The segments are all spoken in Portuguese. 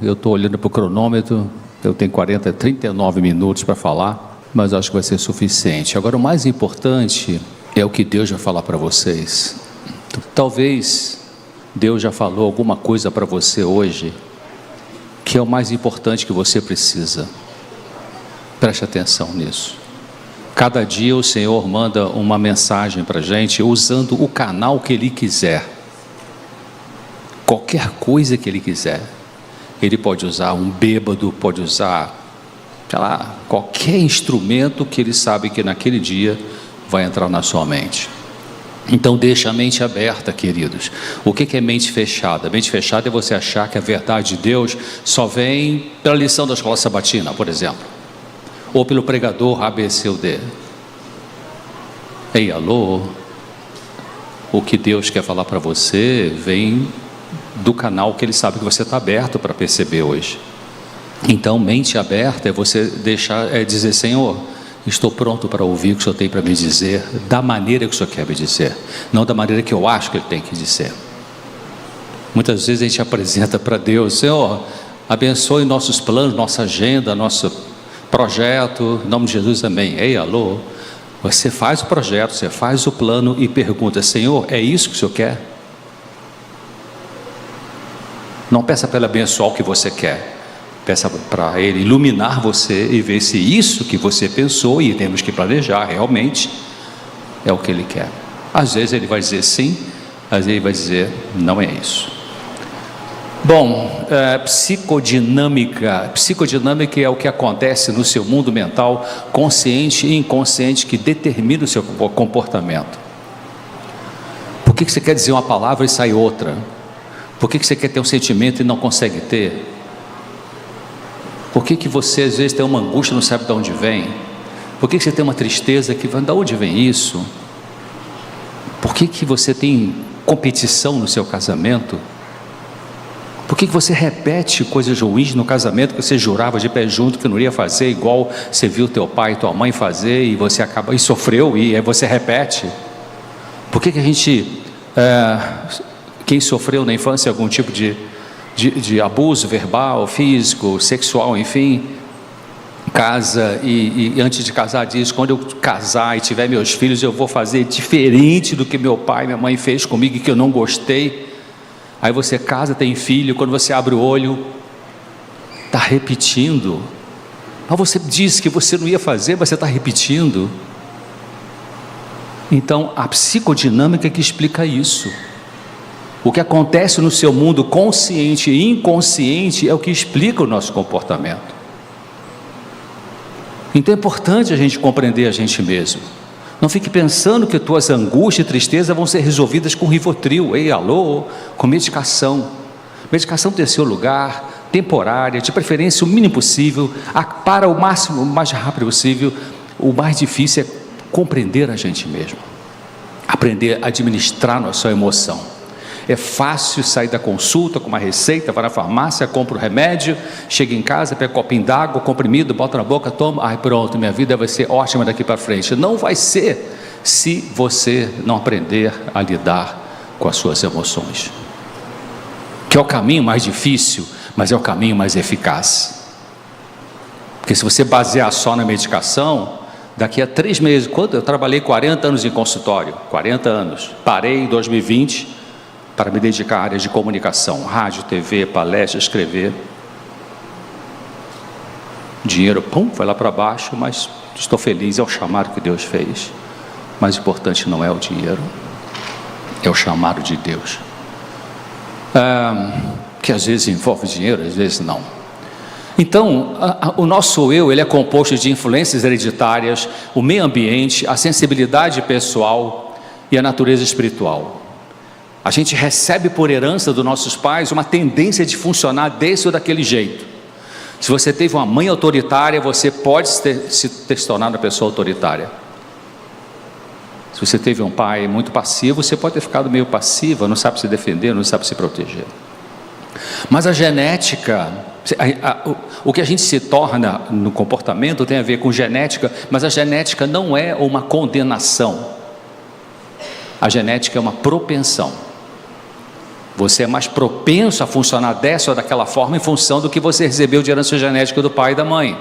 eu estou olhando para o cronômetro, eu tenho 39 minutos para falar, mas acho que vai ser suficiente. Agora, o mais importante é o que Deus vai falar para vocês. Talvez Deus já falou alguma coisa para você hoje, que é o mais importante que você precisa. Preste atenção nisso. Cada dia o Senhor manda uma mensagem para a gente, usando o canal que Ele quiser. Qualquer coisa que Ele quiser. Ele pode usar um bêbado, pode usar, sei lá, qualquer instrumento que Ele sabe que naquele dia vai entrar na sua mente. Então deixa a mente aberta, queridos. O que é mente fechada? Mente fechada é você achar que a verdade de Deus só vem pela lição da escola sabatina, por exemplo, ou pelo pregador A, B, C ou D. Ei, alô, o que Deus quer falar para você vem do canal que Ele sabe que você está aberto para perceber hoje. Então, mente aberta é você dizer: Senhor, estou pronto para ouvir o que o Senhor tem para me dizer, da maneira que o Senhor quer me dizer, não da maneira que eu acho que Ele tem que dizer. Muitas vezes a gente apresenta para Deus: Senhor, abençoe nossos planos, nossa agenda, nosso projeto, em nome de Jesus, amém. Ei, alô, você faz o projeto, você faz o plano e pergunta: Senhor, é isso que o Senhor quer? Não peça para Ele abençoar o que você quer, peça para Ele iluminar você e ver se isso que você pensou, e temos que planejar realmente, é o que Ele quer. Às vezes Ele vai dizer sim, às vezes Ele vai dizer não é isso. Bom, psicodinâmica é o que acontece no seu mundo mental, consciente e inconsciente, que determina o seu comportamento. Por que você quer dizer uma palavra e sai outra? Por que você quer ter um sentimento e não consegue ter? Por que você às vezes tem uma angústia e não sabe de onde vem? Por que você tem uma tristeza que vai, de onde vem isso? Por que você tem competição no seu casamento? Por que você repete coisas ruins no casamento que você jurava de pé junto que não ia fazer, igual você viu teu pai e tua mãe fazer, e você acaba e sofreu, e aí você repete? Por que a gente, quem sofreu na infância algum tipo de abuso verbal, físico, sexual, enfim, casa e antes de casar diz: quando eu casar e tiver meus filhos, eu vou fazer diferente do que meu pai e minha mãe fez comigo e que eu não gostei. Aí você casa, tem filho, quando você abre o olho, está repetindo. Mas você disse que você não ia fazer, mas você está repetindo. Então a psicodinâmica é que explica isso. O que acontece no seu mundo consciente e inconsciente é o que explica o nosso comportamento. Então é importante a gente compreender a gente mesmo. Não fique pensando que tuas angústias e tristezas vão ser resolvidas com Rivotril, ei, alô, com medicação. Medicação tem seu lugar, temporária, de preferência o mínimo possível, para o máximo, o mais rápido possível. O mais difícil é compreender a gente mesmo, aprender a administrar a nossa emoção. É fácil sair da consulta com uma receita, vai na farmácia, compra o remédio, chega em casa, pega um copinho d'água, comprimido, bota na boca, toma, ai pronto, minha vida vai ser ótima daqui para frente. Não vai ser, se você não aprender a lidar com as suas emoções, que é o caminho mais difícil, mas é o caminho mais eficaz. Porque se você basear só na medicação, daqui a 3 meses, quando eu trabalhei 40 anos em consultório, 40 anos, parei em 2020, para me dedicar à área de comunicação, rádio, TV, palestra, escrever. Dinheiro, foi lá para baixo, mas estou feliz, é o chamado que Deus fez. Mais importante não é o dinheiro, é o chamado de Deus. Que às vezes envolve dinheiro, às vezes não. Então, o nosso eu, ele é composto de influências hereditárias, o meio ambiente, a sensibilidade pessoal e a natureza espiritual. A gente recebe por herança dos nossos pais uma tendência de funcionar desse ou daquele jeito. Se você teve uma mãe autoritária, você pode se tornar uma pessoa autoritária. Se você teve um pai muito passivo, você pode ter ficado meio passiva, não sabe se defender, não sabe se proteger. Mas a genética, o que a gente se torna no comportamento tem a ver com genética, mas a genética não é uma condenação. A genética é uma propensão. Você é mais propenso a funcionar dessa ou daquela forma em função do que você recebeu de herança genética do pai e da mãe.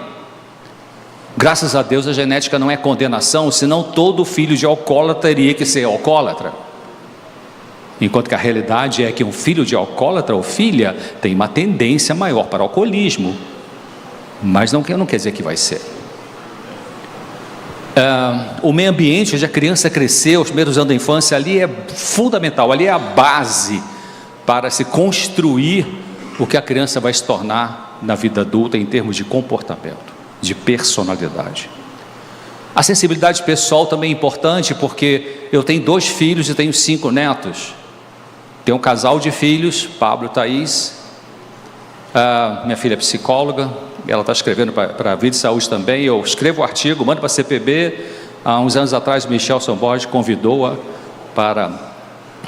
Graças a Deus a genética não é condenação, senão todo filho de alcoólatra teria que ser alcoólatra. Enquanto que a realidade é que um filho de alcoólatra ou filha tem uma tendência maior para o alcoolismo, mas não quer dizer que vai ser. O meio ambiente onde a criança cresceu, os primeiros anos da infância, ali é fundamental, ali é a base para se construir o que a criança vai se tornar na vida adulta em termos de comportamento, de personalidade. A sensibilidade pessoal também é importante, porque eu tenho 2 filhos e tenho 5 netos. Tenho um casal de filhos, Pablo e Thaís. Minha filha é psicóloga, ela está escrevendo para a Vida e Saúde também. Eu escrevo o artigo, mando para a CPB. Há uns anos atrás, Michel Somborges convidou-a para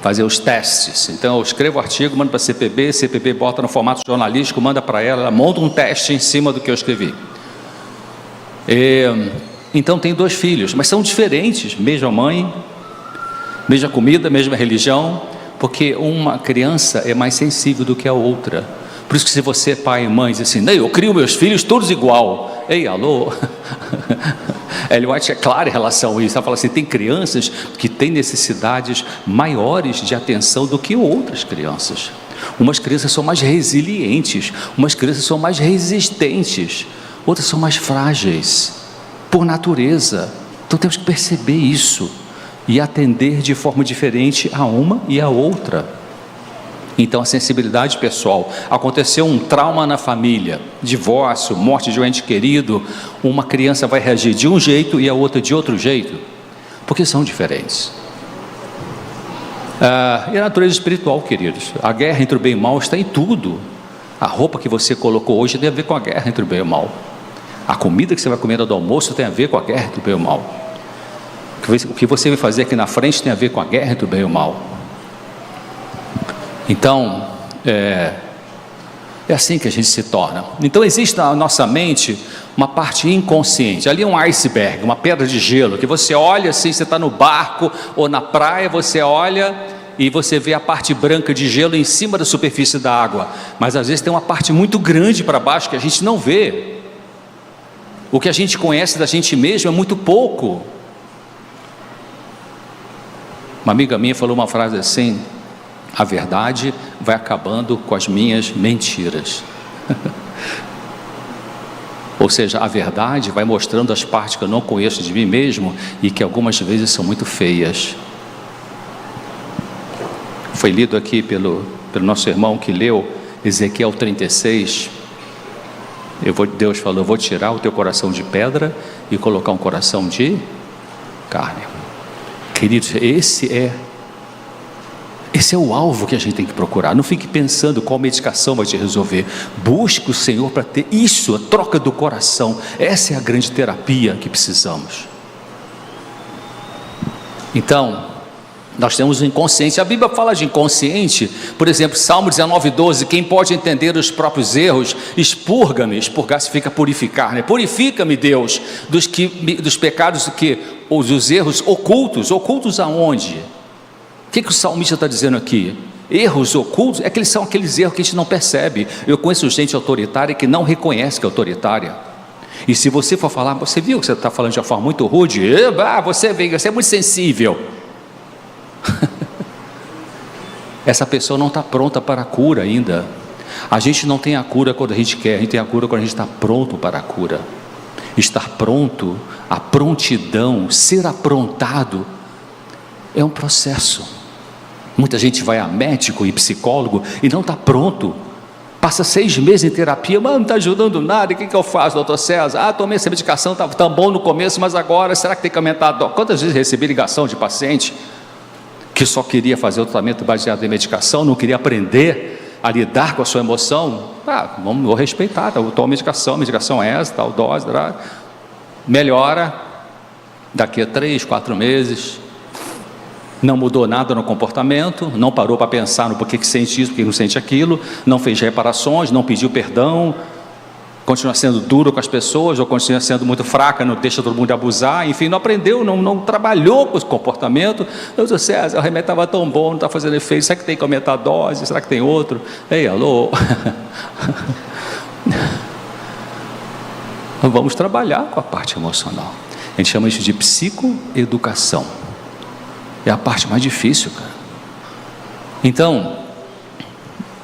fazer os testes. Então eu escrevo o artigo, mando para a CPB bota no formato jornalístico, manda para ela monta um teste em cima do que eu escrevi. Então tenho 2 filhos, mas são diferentes, mesma mãe, mesma comida, mesma religião, porque uma criança é mais sensível do que a outra. Por isso que se você é pai e mãe diz assim, eu crio meus filhos todos igual. Ei, alô? Ellen White é clara em relação a isso. Ela fala assim, tem crianças que têm necessidades maiores de atenção do que outras crianças. Umas crianças são mais resilientes, umas crianças são mais resistentes, outras são mais frágeis, por natureza. Então temos que perceber isso e atender de forma diferente a uma e a outra. Então a sensibilidade pessoal, aconteceu um trauma na família, divórcio, morte de um ente querido, uma criança vai reagir de um jeito e a outra de outro jeito, porque são diferentes. E a natureza espiritual, queridos, a guerra entre o bem e o mal está em tudo. A roupa que você colocou hoje tem a ver com a guerra entre o bem e o mal. A comida que você vai comer do almoço tem a ver com a guerra entre o bem e o mal. O que você vai fazer aqui na frente tem a ver com a guerra entre o bem e o mal. Então, é assim que a gente se torna. Então existe na nossa mente uma parte inconsciente, ali é um iceberg, uma pedra de gelo, que você olha assim, você está no barco ou na praia, você olha e você vê a parte branca de gelo em cima da superfície da água, mas às vezes tem uma parte muito grande para baixo que a gente não vê. O que a gente conhece da gente mesmo é muito pouco. Uma amiga minha falou uma frase assim, a verdade vai acabando com as minhas mentiras. Ou seja, a verdade vai mostrando as partes que eu não conheço de mim mesmo e que algumas vezes são muito feias. Foi lido aqui pelo nosso irmão que leu Ezequiel 36. Deus falou, eu vou tirar o teu coração de pedra e colocar um coração de carne. Queridos, esse é o alvo que a gente tem que procurar. Não fique pensando qual medicação vai te resolver. Busque o Senhor para ter isso, a troca do coração. Essa é a grande terapia que precisamos. Então, nós temos o inconsciente. A Bíblia fala de inconsciente, por exemplo, Salmo 19:12, quem pode entender os próprios erros, expurga-me, expurgar significa purificar, né? Purifica-me, Deus, dos pecados os erros ocultos aonde? O que o salmista está dizendo aqui? Erros ocultos, são aqueles erros que a gente não percebe. Eu conheço gente autoritária que não reconhece que é autoritária. E se você for falar, você viu que você está falando de uma forma muito rude? Você é muito sensível. Essa pessoa não está pronta para a cura ainda. A gente não tem a cura quando a gente quer, a gente tem a cura quando a gente está pronto para a cura. Estar pronto, a prontidão, ser aprontado, é um processo. Muita gente vai a médico e psicólogo e não está pronto. Passa 6 meses em terapia, mas não está ajudando nada. O que eu faço, doutor César? Tomei essa medicação, estava tão bom no começo, mas agora, será que tem que aumentar? Quantas vezes recebi ligação de paciente que só queria fazer o tratamento baseado em medicação, não queria aprender a lidar com a sua emoção? Vou respeitar, eu tomo medicação é essa, tal dose, melhora, daqui a 3, 4 meses, não mudou nada no comportamento, não parou para pensar no porquê que sente isso, porquê que não sente aquilo, não fez reparações, não pediu perdão, Continua sendo duro com as pessoas, ou continua sendo muito fraca, não deixa todo mundo abusar, enfim, não aprendeu, não trabalhou com esse comportamento. Eu disse, César, o remédio estava tão bom, não está fazendo efeito, será que tem que aumentar a dose? Será que tem outro? Ei, alô? Vamos trabalhar com a parte emocional. A gente chama isso de psicoeducação. É a parte mais difícil, cara. Então,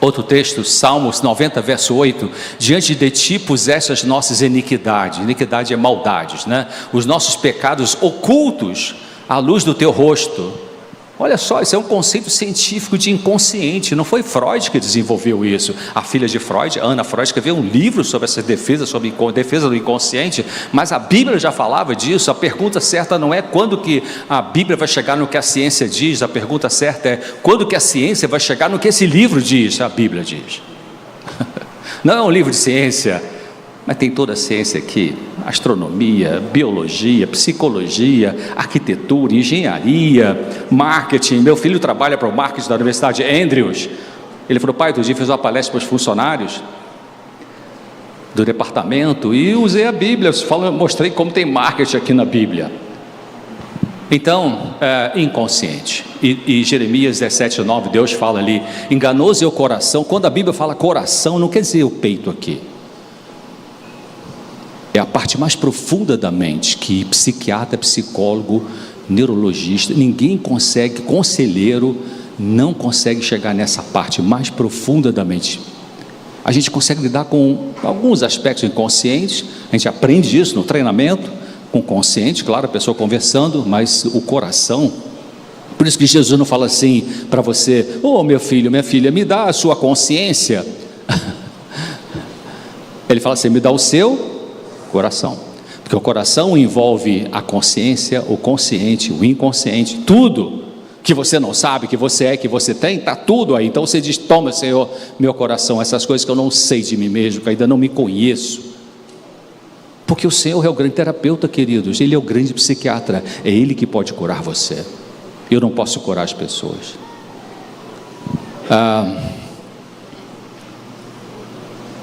outro texto, Salmos 90, verso 8, diante de ti puseste as nossas iniquidades, iniquidade é maldades, né? Os nossos pecados ocultos à luz do teu rosto. Olha só, isso é um conceito científico de inconsciente, não foi Freud que desenvolveu isso. A filha de Freud, Ana Freud, escreveu um livro sobre essa defesa, sobre defesa do inconsciente, mas a Bíblia já falava disso. A pergunta certa não é quando que a Bíblia vai chegar no que a ciência diz, a pergunta certa é quando que a ciência vai chegar no que esse livro diz, a Bíblia diz. Não é um livro de ciência, mas tem toda a ciência aqui, astronomia, biologia, psicologia, arquitetura, engenharia, marketing. Meu filho trabalha para o marketing da Universidade Andrews. Ele falou, pai, outro dia fiz uma palestra para os funcionários do departamento e usei a Bíblia, mostrei como tem marketing aqui na Bíblia. Então, inconsciente. E Jeremias 17, 9, Deus fala ali, enganoso é o coração. Quando a Bíblia fala coração, não quer dizer o peito aqui. É a parte mais profunda da mente, que psiquiatra, psicólogo, neurologista, ninguém consegue, conselheiro, não consegue chegar nessa parte mais profunda da mente. A gente consegue lidar com alguns aspectos inconscientes, a gente aprende isso no treinamento, com o consciente, claro, a pessoa conversando, mas o coração, por isso que Jesus não fala assim para você, meu filho, minha filha, me dá a sua consciência. Ele fala assim, me dá o seu coração, porque o coração envolve a consciência, o consciente, o inconsciente, tudo que você não sabe, que você é, que você tem, está tudo aí. Então você diz, toma, Senhor, meu coração, essas coisas que eu não sei de mim mesmo, que ainda não me conheço, porque o Senhor é o grande terapeuta, queridos, Ele é o grande psiquiatra, é Ele que pode curar você. Eu não posso curar as pessoas.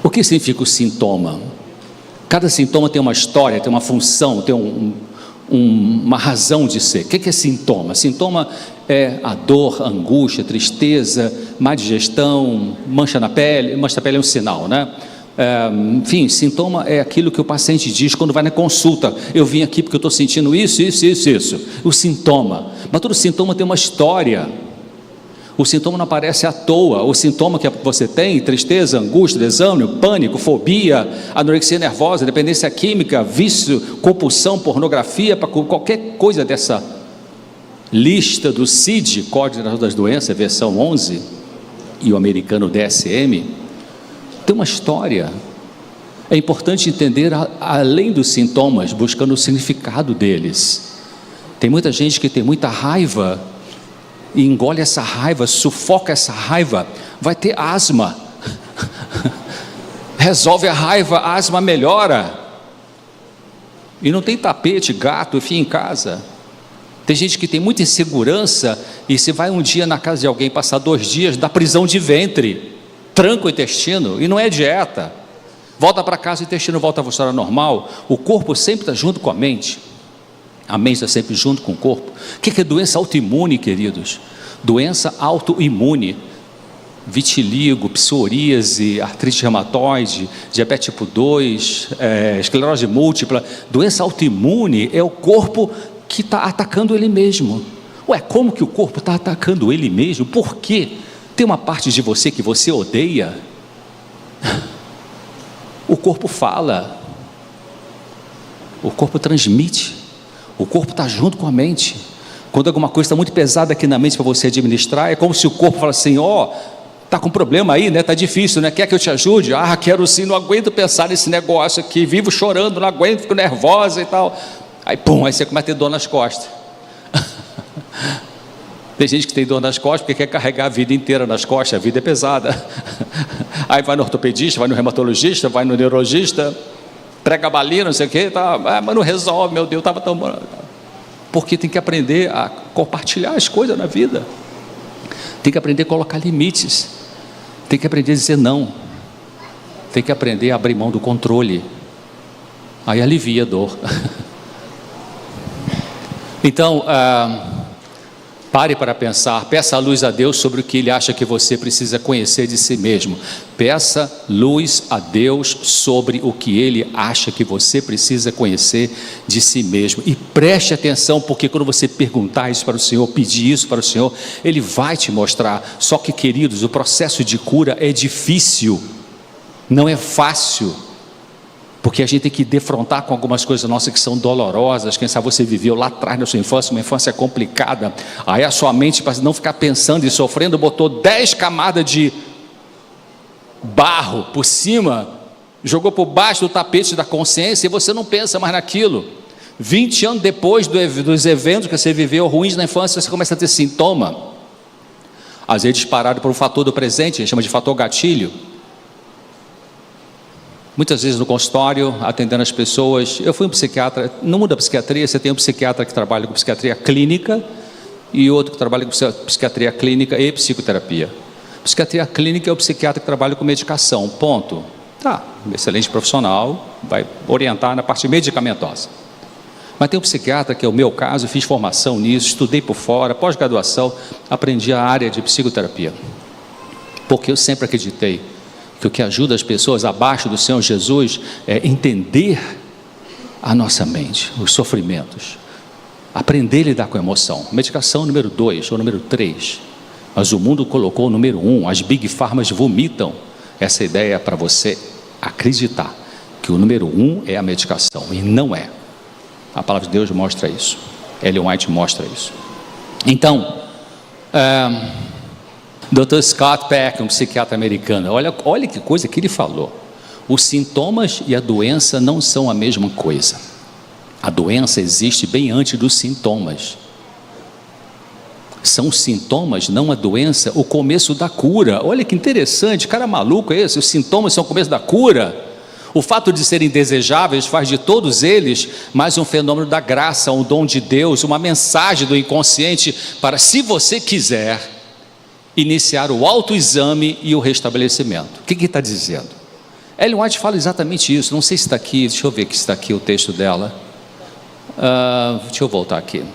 O que significa o sintoma? Cada sintoma tem uma história, tem uma função, tem uma razão de ser. O que é sintoma? Sintoma é a dor, a angústia, a tristeza, má digestão, mancha na pele. Mancha na pele é um sinal, né? Enfim, sintoma é aquilo que o paciente diz quando vai na consulta. Eu vim aqui porque eu estou sentindo isso. O sintoma. Mas todo sintoma tem uma história. O sintoma não aparece à toa. O sintoma que você tem, tristeza, angústia, desânimo, pânico, fobia, anorexia nervosa, dependência química, vício, compulsão, pornografia, para qualquer coisa dessa lista do CID, Código Geral das Doenças, versão 11, e o americano DSM, tem uma história. É importante entender além dos sintomas, buscando o significado deles. Tem muita gente que tem muita raiva e engole essa raiva, sufoca essa raiva, vai ter asma. Resolve a raiva, a asma melhora. E não tem tapete, gato, enfim, em casa. Tem gente que tem muita insegurança e se vai um dia na casa de alguém, passar 2 dias, dá prisão de ventre, tranca o intestino, e não é dieta. Volta para casa, o intestino volta a funcionar normal. O corpo sempre está junto com a mente. A mente está sempre junto com o corpo. O que é doença autoimune, queridos? Doença autoimune, vitiligo, psoríase, artrite reumatoide, diabetes tipo 2, esclerose múltipla. Doença autoimune é o corpo que está atacando ele mesmo. Como que o corpo está atacando ele mesmo? Por quê? Tem uma parte de você que você odeia? O corpo fala, o corpo transmite. O corpo está junto com a mente. Quando alguma coisa está muito pesada aqui na mente para você administrar, é como se o corpo falasse assim, está com problema aí, né? Está difícil, né? Quer que eu te ajude? Quero sim, não aguento pensar nesse negócio aqui, vivo chorando, não aguento, fico nervosa e tal. Aí você começa a ter dor nas costas. Tem gente que tem dor nas costas porque quer carregar a vida inteira nas costas, a vida é pesada. Aí vai no ortopedista, vai no reumatologista, vai no neurologista, prega a balinha, não sei o que, mas não resolve, meu Deus, estava tão bom. Porque tem que aprender a compartilhar as coisas na vida, tem que aprender a colocar limites, tem que aprender a dizer não, tem que aprender a abrir mão do controle. Aí alivia a dor. Então, pare para pensar, peça a luz a Deus sobre o que Ele acha que você precisa conhecer de si mesmo. Peça luz a Deus sobre o que Ele acha que você precisa conhecer de si mesmo. E preste atenção, porque quando você perguntar isso para o Senhor, pedir isso para o Senhor, Ele vai te mostrar. Só que, queridos, o processo de cura é difícil, não é fácil. Porque a gente tem que defrontar com algumas coisas nossas que são dolorosas. Quem sabe você viveu lá atrás na sua infância, uma infância complicada. Aí a sua mente, para não ficar pensando e sofrendo, botou 10 camadas de barro por cima, jogou por baixo do tapete da consciência, e você não pensa mais naquilo. 20 anos depois dos eventos que você viveu ruins na infância, você começa a ter sintoma. Às vezes disparado por um fator do presente, a gente chama de fator gatilho. Muitas vezes no consultório, atendendo as pessoas, eu fui um psiquiatra. No mundo da psiquiatria, você tem um psiquiatra que trabalha com psiquiatria clínica e outro que trabalha com psiquiatria clínica e psicoterapia. Psiquiatria clínica é o psiquiatra que trabalha com medicação, ponto. Tá, excelente profissional, vai orientar na parte medicamentosa. Mas tem um psiquiatra, que é o meu caso, fiz formação nisso, estudei por fora, pós-graduação, aprendi a área de psicoterapia. Porque eu sempre acreditei que o que ajuda as pessoas abaixo do Senhor Jesus é entender a nossa mente, os sofrimentos, aprender a lidar com a emoção. Medicação número 2 ou número 3, mas o mundo colocou o número 1, as Big Pharmas vomitam essa ideia para você acreditar que o número 1 é a medicação, e não é. A palavra de Deus mostra isso, Ellen White mostra isso. Então, Dr. Scott Peck, um psiquiatra americano, olha que coisa que ele falou. Os sintomas e a doença não são a mesma coisa. A doença existe bem antes dos sintomas. São os sintomas, não a doença, o começo da cura. Olha que interessante, cara maluco é esse? Os sintomas são o começo da cura. O fato de serem desejáveis faz de todos eles mais um fenômeno da graça, um dom de Deus, uma mensagem do inconsciente para, se você quiser, iniciar o autoexame e o restabelecimento. O que ele está dizendo? Ellen White fala exatamente isso. Não sei se está aqui, deixa eu ver se está aqui o texto dela. Deixa eu voltar aqui. Ele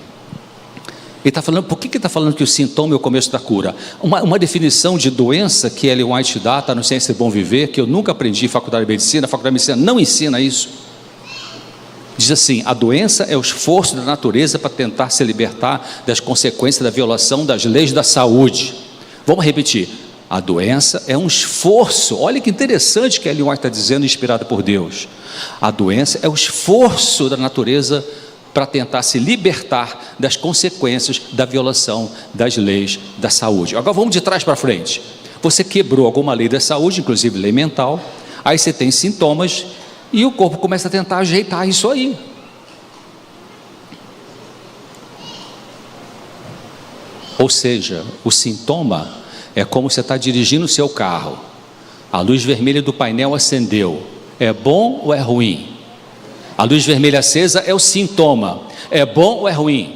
está falando, por que ele está falando que o sintoma é o começo da cura? Uma definição de doença que Ellen White dá, está no Ciência do Bom Viver, que eu nunca aprendi em faculdade de medicina, a faculdade de medicina não ensina isso. Diz assim: a doença é o esforço da natureza para tentar se libertar das consequências da violação das leis da saúde. Vamos repetir, a doença é um esforço. Olha que interessante que Ellen White está dizendo, inspirada por Deus. A doença é o esforço da natureza para tentar se libertar das consequências da violação das leis da saúde. Agora vamos de trás para frente. Você quebrou alguma lei da saúde, inclusive lei mental, aí você tem sintomas e o corpo começa a tentar ajeitar isso aí. Ou seja, o sintoma é como você está dirigindo o seu carro, a luz vermelha do painel acendeu, é bom ou é ruim? A luz vermelha acesa é o sintoma, é bom ou é ruim?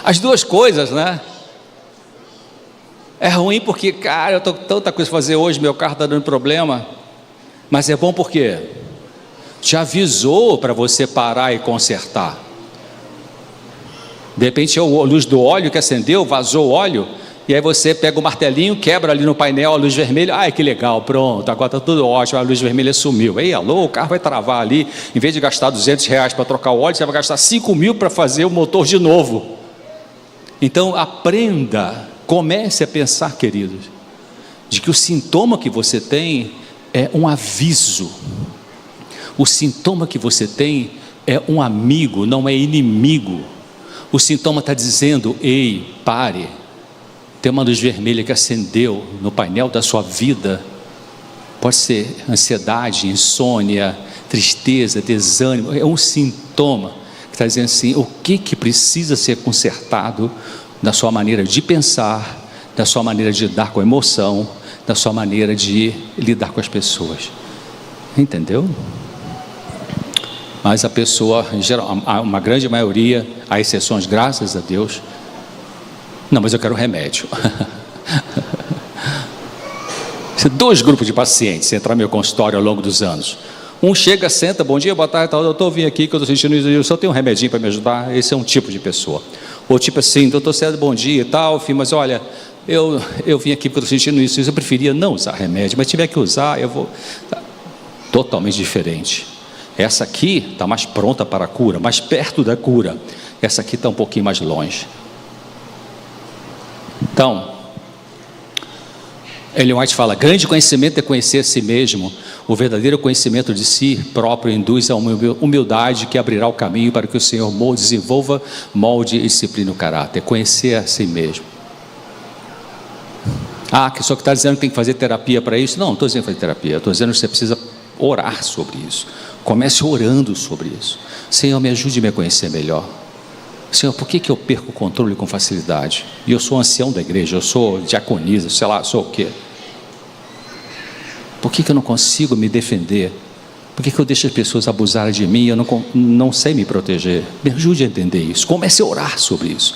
As duas coisas, né? É ruim porque, cara, eu estou com tanta coisa para fazer hoje, meu carro está dando problema, mas é bom porque te avisou para você parar e consertar. De repente é a luz do óleo que acendeu, vazou o óleo, e aí você pega o martelinho, quebra ali no painel a luz vermelha, ai que legal, pronto, agora está tudo ótimo, a luz vermelha sumiu. Ei, alô, o carro vai travar ali, em vez de gastar R$200 para trocar o óleo, você vai gastar 5 mil para fazer o motor de novo. Então aprenda, comece a pensar, queridos, de que o sintoma que você tem é um aviso. O sintoma que você tem é um amigo, não é inimigo. O sintoma está dizendo: ei, pare, tem uma luz vermelha que acendeu no painel da sua vida. Pode ser ansiedade, insônia, tristeza, desânimo. É um sintoma que está dizendo assim: o que precisa ser consertado na sua maneira de pensar, na sua maneira de lidar com a emoção, na sua maneira de lidar com as pessoas. Entendeu? Mas a pessoa, em geral, uma grande maioria, há exceções, graças a Deus, não, mas eu quero remédio. Dois grupos de pacientes entrar no meu consultório ao longo dos anos. Um chega, senta, bom dia, boa tarde, tal, doutor, vim aqui que eu estou sentindo isso, eu só tenho um remedinho para me ajudar. Esse é um tipo de pessoa. Ou tipo assim, doutor César, bom dia e tal, filho, mas olha, eu vim aqui porque eu estou sentindo isso, eu preferia não usar remédio, mas se tiver que usar, eu vou... Totalmente diferente. Essa aqui está mais pronta para a cura, mais perto da cura. Essa aqui está um pouquinho mais longe. Então, Ellen White fala, grande conhecimento é conhecer a si mesmo. O verdadeiro conhecimento de si próprio induz a uma humildade que abrirá o caminho para que o Senhor desenvolva, molde e discipline o caráter. Conhecer a si mesmo. Que só que está dizendo que tem que fazer terapia para isso. Não estou dizendo fazer terapia, estou dizendo que você precisa orar sobre isso. Comece orando sobre isso. Senhor, me ajude a me conhecer melhor. Senhor, por que eu perco o controle com facilidade? E eu sou ancião da igreja, eu sou diaconisa, sei lá, sou o quê? Por que eu não consigo me defender? Por que eu deixo as pessoas abusarem de mim e eu não sei me proteger? Me ajude a entender isso. Comece a orar sobre isso.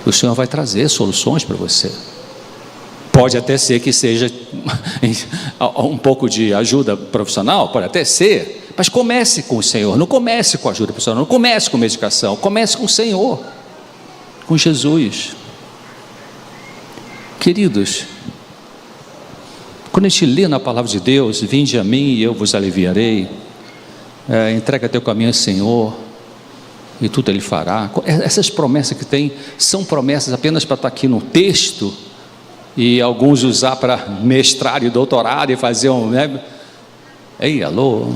O Senhor vai trazer soluções para você. Pode até ser que seja um pouco de ajuda profissional, pode até ser. Mas comece com o Senhor, não comece com ajuda profissional, não comece com medicação, comece com o Senhor, com Jesus. Queridos, quando a gente lê na palavra de Deus, vinde a mim e eu vos aliviarei, entrega teu caminho ao Senhor, e tudo Ele fará. Essas promessas que tem, são promessas apenas para estar aqui no texto, e alguns usar para mestrado e doutorado, e fazer Ei, alô?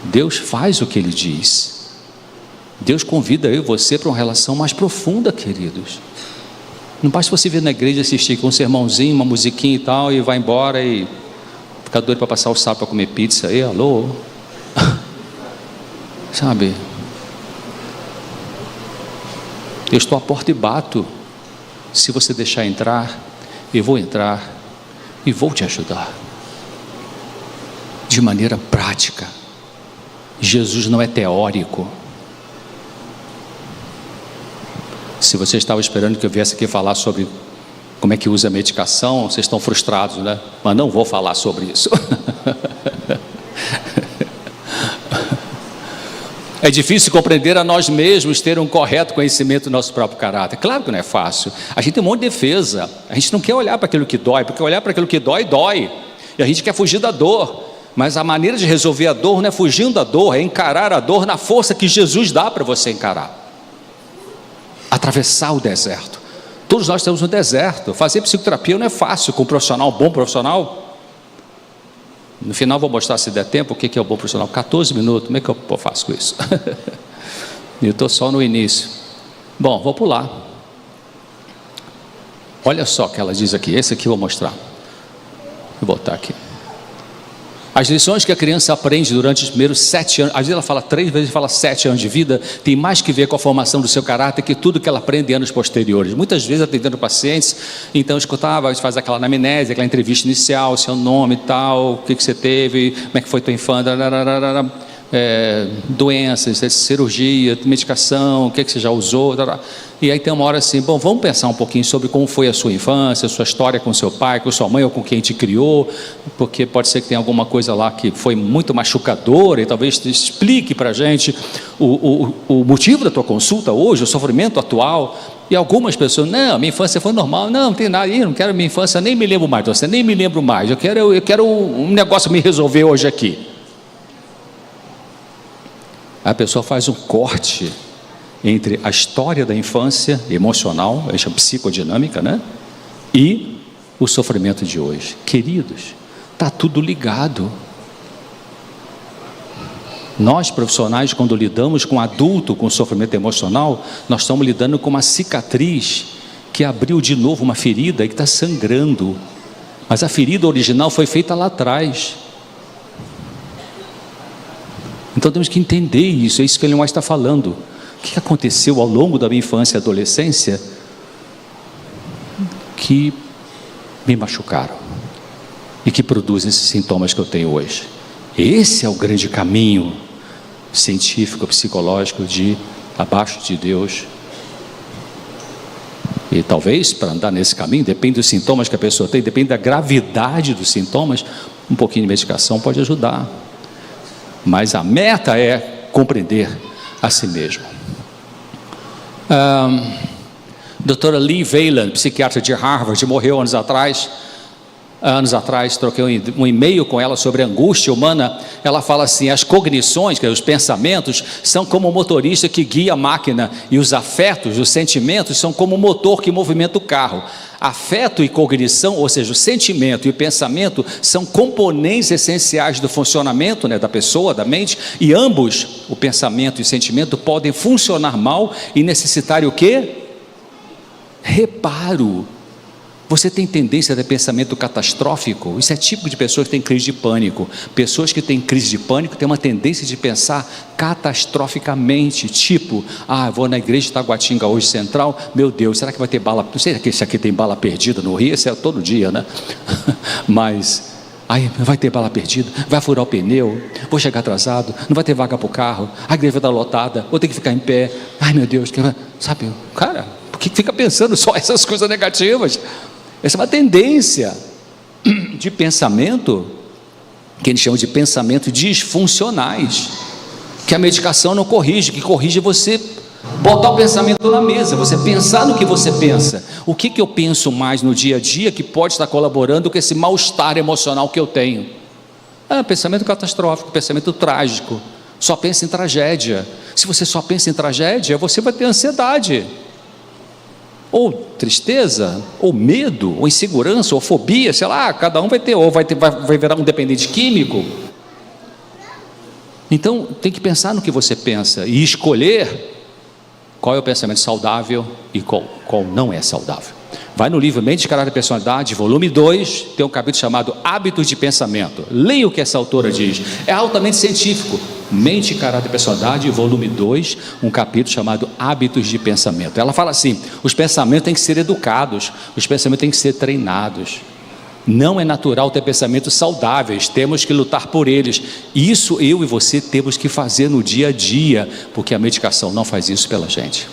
Deus faz o que Ele diz. Deus convida eu e você para uma relação mais profunda, queridos. Não basta você vir na igreja assistir com um sermãozinho, uma musiquinha e tal, e vai embora e ficar doido para passar o sábado para comer pizza. Ei, alô? Sabe? Eu estou à porta e bato. Se você deixar entrar, eu vou entrar e vou te ajudar. De maneira prática. Jesus não é teórico. Se você estava esperando que eu viesse aqui falar sobre como é que usa a medicação, vocês estão frustrados, né? Mas não vou falar sobre isso. É difícil compreender a nós mesmos, ter um correto conhecimento do nosso próprio caráter. Claro que não é fácil. A gente tem um monte de defesa. A gente não quer olhar para aquilo que dói, porque olhar para aquilo que dói, dói. E a gente quer fugir da dor. Mas a maneira de resolver a dor não é fugindo da dor, é encarar a dor na força que Jesus dá para você encarar. Atravessar o deserto. Todos nós estamos no deserto. Fazer psicoterapia não é fácil com um profissional, bom profissional. No final vou mostrar, se der tempo, o que é o bom profissional. 14 minutos, como é que eu faço com isso? Eu estou só no início. Bom, vou pular. Olha só o que ela diz aqui. Esse aqui eu vou mostrar. Vou botar aqui. As lições que a criança aprende durante os primeiros 7 anos, às vezes ela fala 3 vezes, fala 7 anos de vida, tem mais que ver com a formação do seu caráter que tudo que ela aprende em anos posteriores. Muitas vezes atendendo pacientes, então escutava, faz aquela anamnese, aquela entrevista inicial, seu nome e tal, o que você teve, como é que foi tua infância, doenças, cirurgia, medicação, o que você já usou, e aí tem uma hora assim, bom, vamos pensar um pouquinho sobre como foi a sua infância, a sua história com seu pai, com sua mãe ou com quem te criou, porque pode ser que tenha alguma coisa lá que foi muito machucadora, e talvez te explique para a gente o motivo da tua consulta hoje, o sofrimento atual. E algumas pessoas, não, minha infância foi normal, não tem nada, eu não quero minha infância, nem me lembro mais, você nem me lembro mais, eu quero um negócio me resolver hoje aqui. A pessoa faz um corte entre a história da infância emocional, a gente chama psicodinâmica, né? E o sofrimento de hoje. Queridos, está tudo ligado. Nós profissionais, quando lidamos com adulto com sofrimento emocional, nós estamos lidando com uma cicatriz que abriu de novo uma ferida e que está sangrando. Mas a ferida original foi feita lá atrás. Então temos que entender isso, é isso que ele mais está falando. O que aconteceu ao longo da minha infância e adolescência que me machucaram e que produzem esses sintomas que eu tenho hoje. Esse é o grande caminho científico, psicológico de abaixo de Deus. E talvez, para andar nesse caminho, depende dos sintomas que a pessoa tem, depende da gravidade dos sintomas, um pouquinho de medicação pode ajudar. Mas a meta é compreender a si mesmo. Doutora Lee Wayland, psiquiatra de Harvard, morreu anos atrás, troquei um e-mail com ela sobre a angústia humana. Ela fala assim: as cognições, que é os pensamentos, são como o motorista que guia a máquina, e os afetos, os sentimentos, são como o motor que movimenta o carro. Afeto e cognição, ou seja, o sentimento e o pensamento, são componentes essenciais do funcionamento, da pessoa, da mente, e ambos, o pensamento e o sentimento, podem funcionar mal e necessitar o quê? Reparo. Você tem tendência de pensamento catastrófico? Isso é típico de pessoas que têm crise de pânico. Pessoas que têm crise de pânico têm uma tendência de pensar catastroficamente, tipo: vou na igreja de Taguatinga hoje central, meu Deus, será que vai ter bala? Não sei se aqui tem bala perdida no Rio, isso é todo dia, né? Mas, vai ter bala perdida, vai furar o pneu, vou chegar atrasado, não vai ter vaga para o carro, a igreja vai estar lotada, vou ter que ficar em pé, meu Deus, sabe, cara, por que fica pensando só essas coisas negativas? Essa é uma tendência de pensamento, que eles chamam de pensamentos disfuncionais, que a medicação não corrige, que corrige você botar o pensamento na mesa, você pensar no que você pensa. O que eu penso mais no dia a dia que pode estar colaborando com esse mal-estar emocional que eu tenho? Pensamento catastrófico, pensamento trágico, só pensa em tragédia. Se você só pensa em tragédia, você vai ter ansiedade, ou tristeza, ou medo, ou insegurança, ou fobia, sei lá, cada um vai ter, ou vai virar um dependente químico. Então, tem que pensar no que você pensa e escolher qual é o pensamento saudável e qual não é saudável. Vai no livro Mente, Caráter e Personalidade, volume 2, tem um capítulo chamado Hábitos de Pensamento. Leia o que essa autora diz, é altamente científico. Mente, Caráter e Personalidade, volume 2, um capítulo chamado Hábitos de Pensamento. Ela fala assim: os pensamentos têm que ser educados, os pensamentos têm que ser treinados. Não é natural ter pensamentos saudáveis, temos que lutar por eles. Isso eu e você temos que fazer no dia a dia, porque a medicação não faz isso pela gente.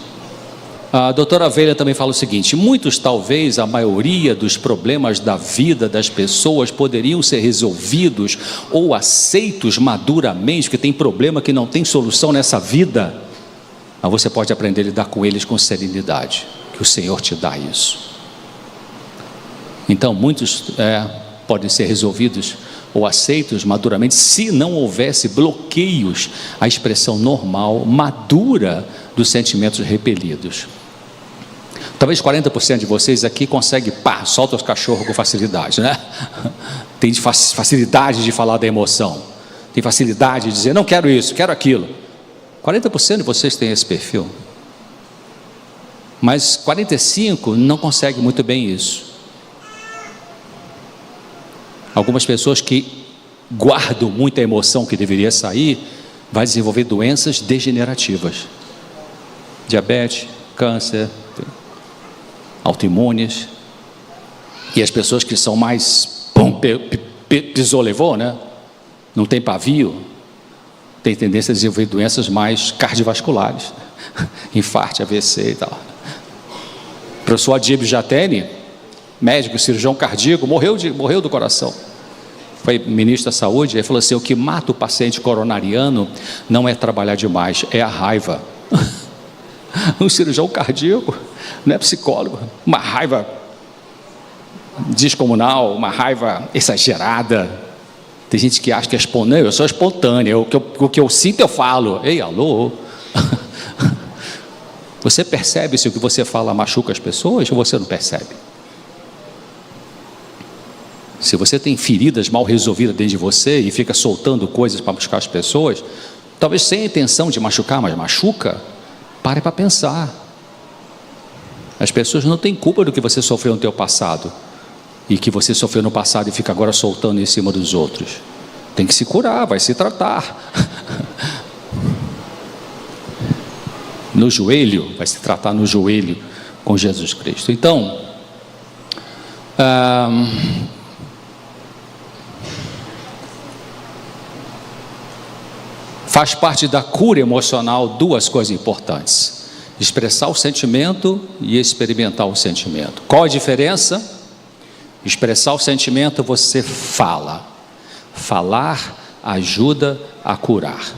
A doutora Velha também fala o seguinte: muitos, talvez a maioria dos problemas da vida das pessoas poderiam ser resolvidos ou aceitos maduramente, porque tem problema que não tem solução nessa vida, mas você pode aprender a lidar com eles com serenidade, que o Senhor te dá isso. Então muitos podem ser resolvidos ou aceitos maduramente se não houvesse bloqueios à expressão normal, madura dos sentimentos repelidos. Talvez 40% de vocês aqui conseguem, solta os cachorros com facilidade, né? Tem facilidade de falar da emoção, tem facilidade de dizer: não quero isso, quero aquilo. 40% de vocês têm esse perfil, mas 45% não conseguem muito bem isso. Algumas pessoas que guardam muita emoção que deveria sair, vai desenvolver doenças degenerativas, diabetes, câncer, autoimunes. E as pessoas que são mais pisou, levou, né? Não tem pavio, tem tendência a desenvolver doenças mais cardiovasculares, infarto, AVC e tal. O professor Adib Jatene, médico, cirurgião cardíaco, morreu do coração. Foi ministro da saúde, ele falou assim: o que mata o paciente coronariano não é trabalhar demais, é a raiva. Um cirurgião cardíaco, não é psicólogo, uma raiva descomunal, uma raiva exagerada. Tem gente que acha que é espontâneo. Eu sou espontâneo, o que eu sinto eu falo. Ei, alô? Você percebe se o que você fala machuca as pessoas ou você não percebe? Se você tem feridas mal resolvidas dentro de você e fica soltando coisas para buscar as pessoas, talvez sem a intenção de machucar, mas machuca, pare para pensar. As pessoas não têm culpa do que você sofreu no teu passado, e que você sofreu no passado e fica agora soltando em cima dos outros. Tem que se curar, vai se tratar. No joelho, vai se tratar no joelho com Jesus Cristo. Então, faz parte da cura emocional duas coisas importantes. Expressar o sentimento e experimentar o sentimento. Qual a diferença? Expressar o sentimento você fala. Falar ajuda a curar.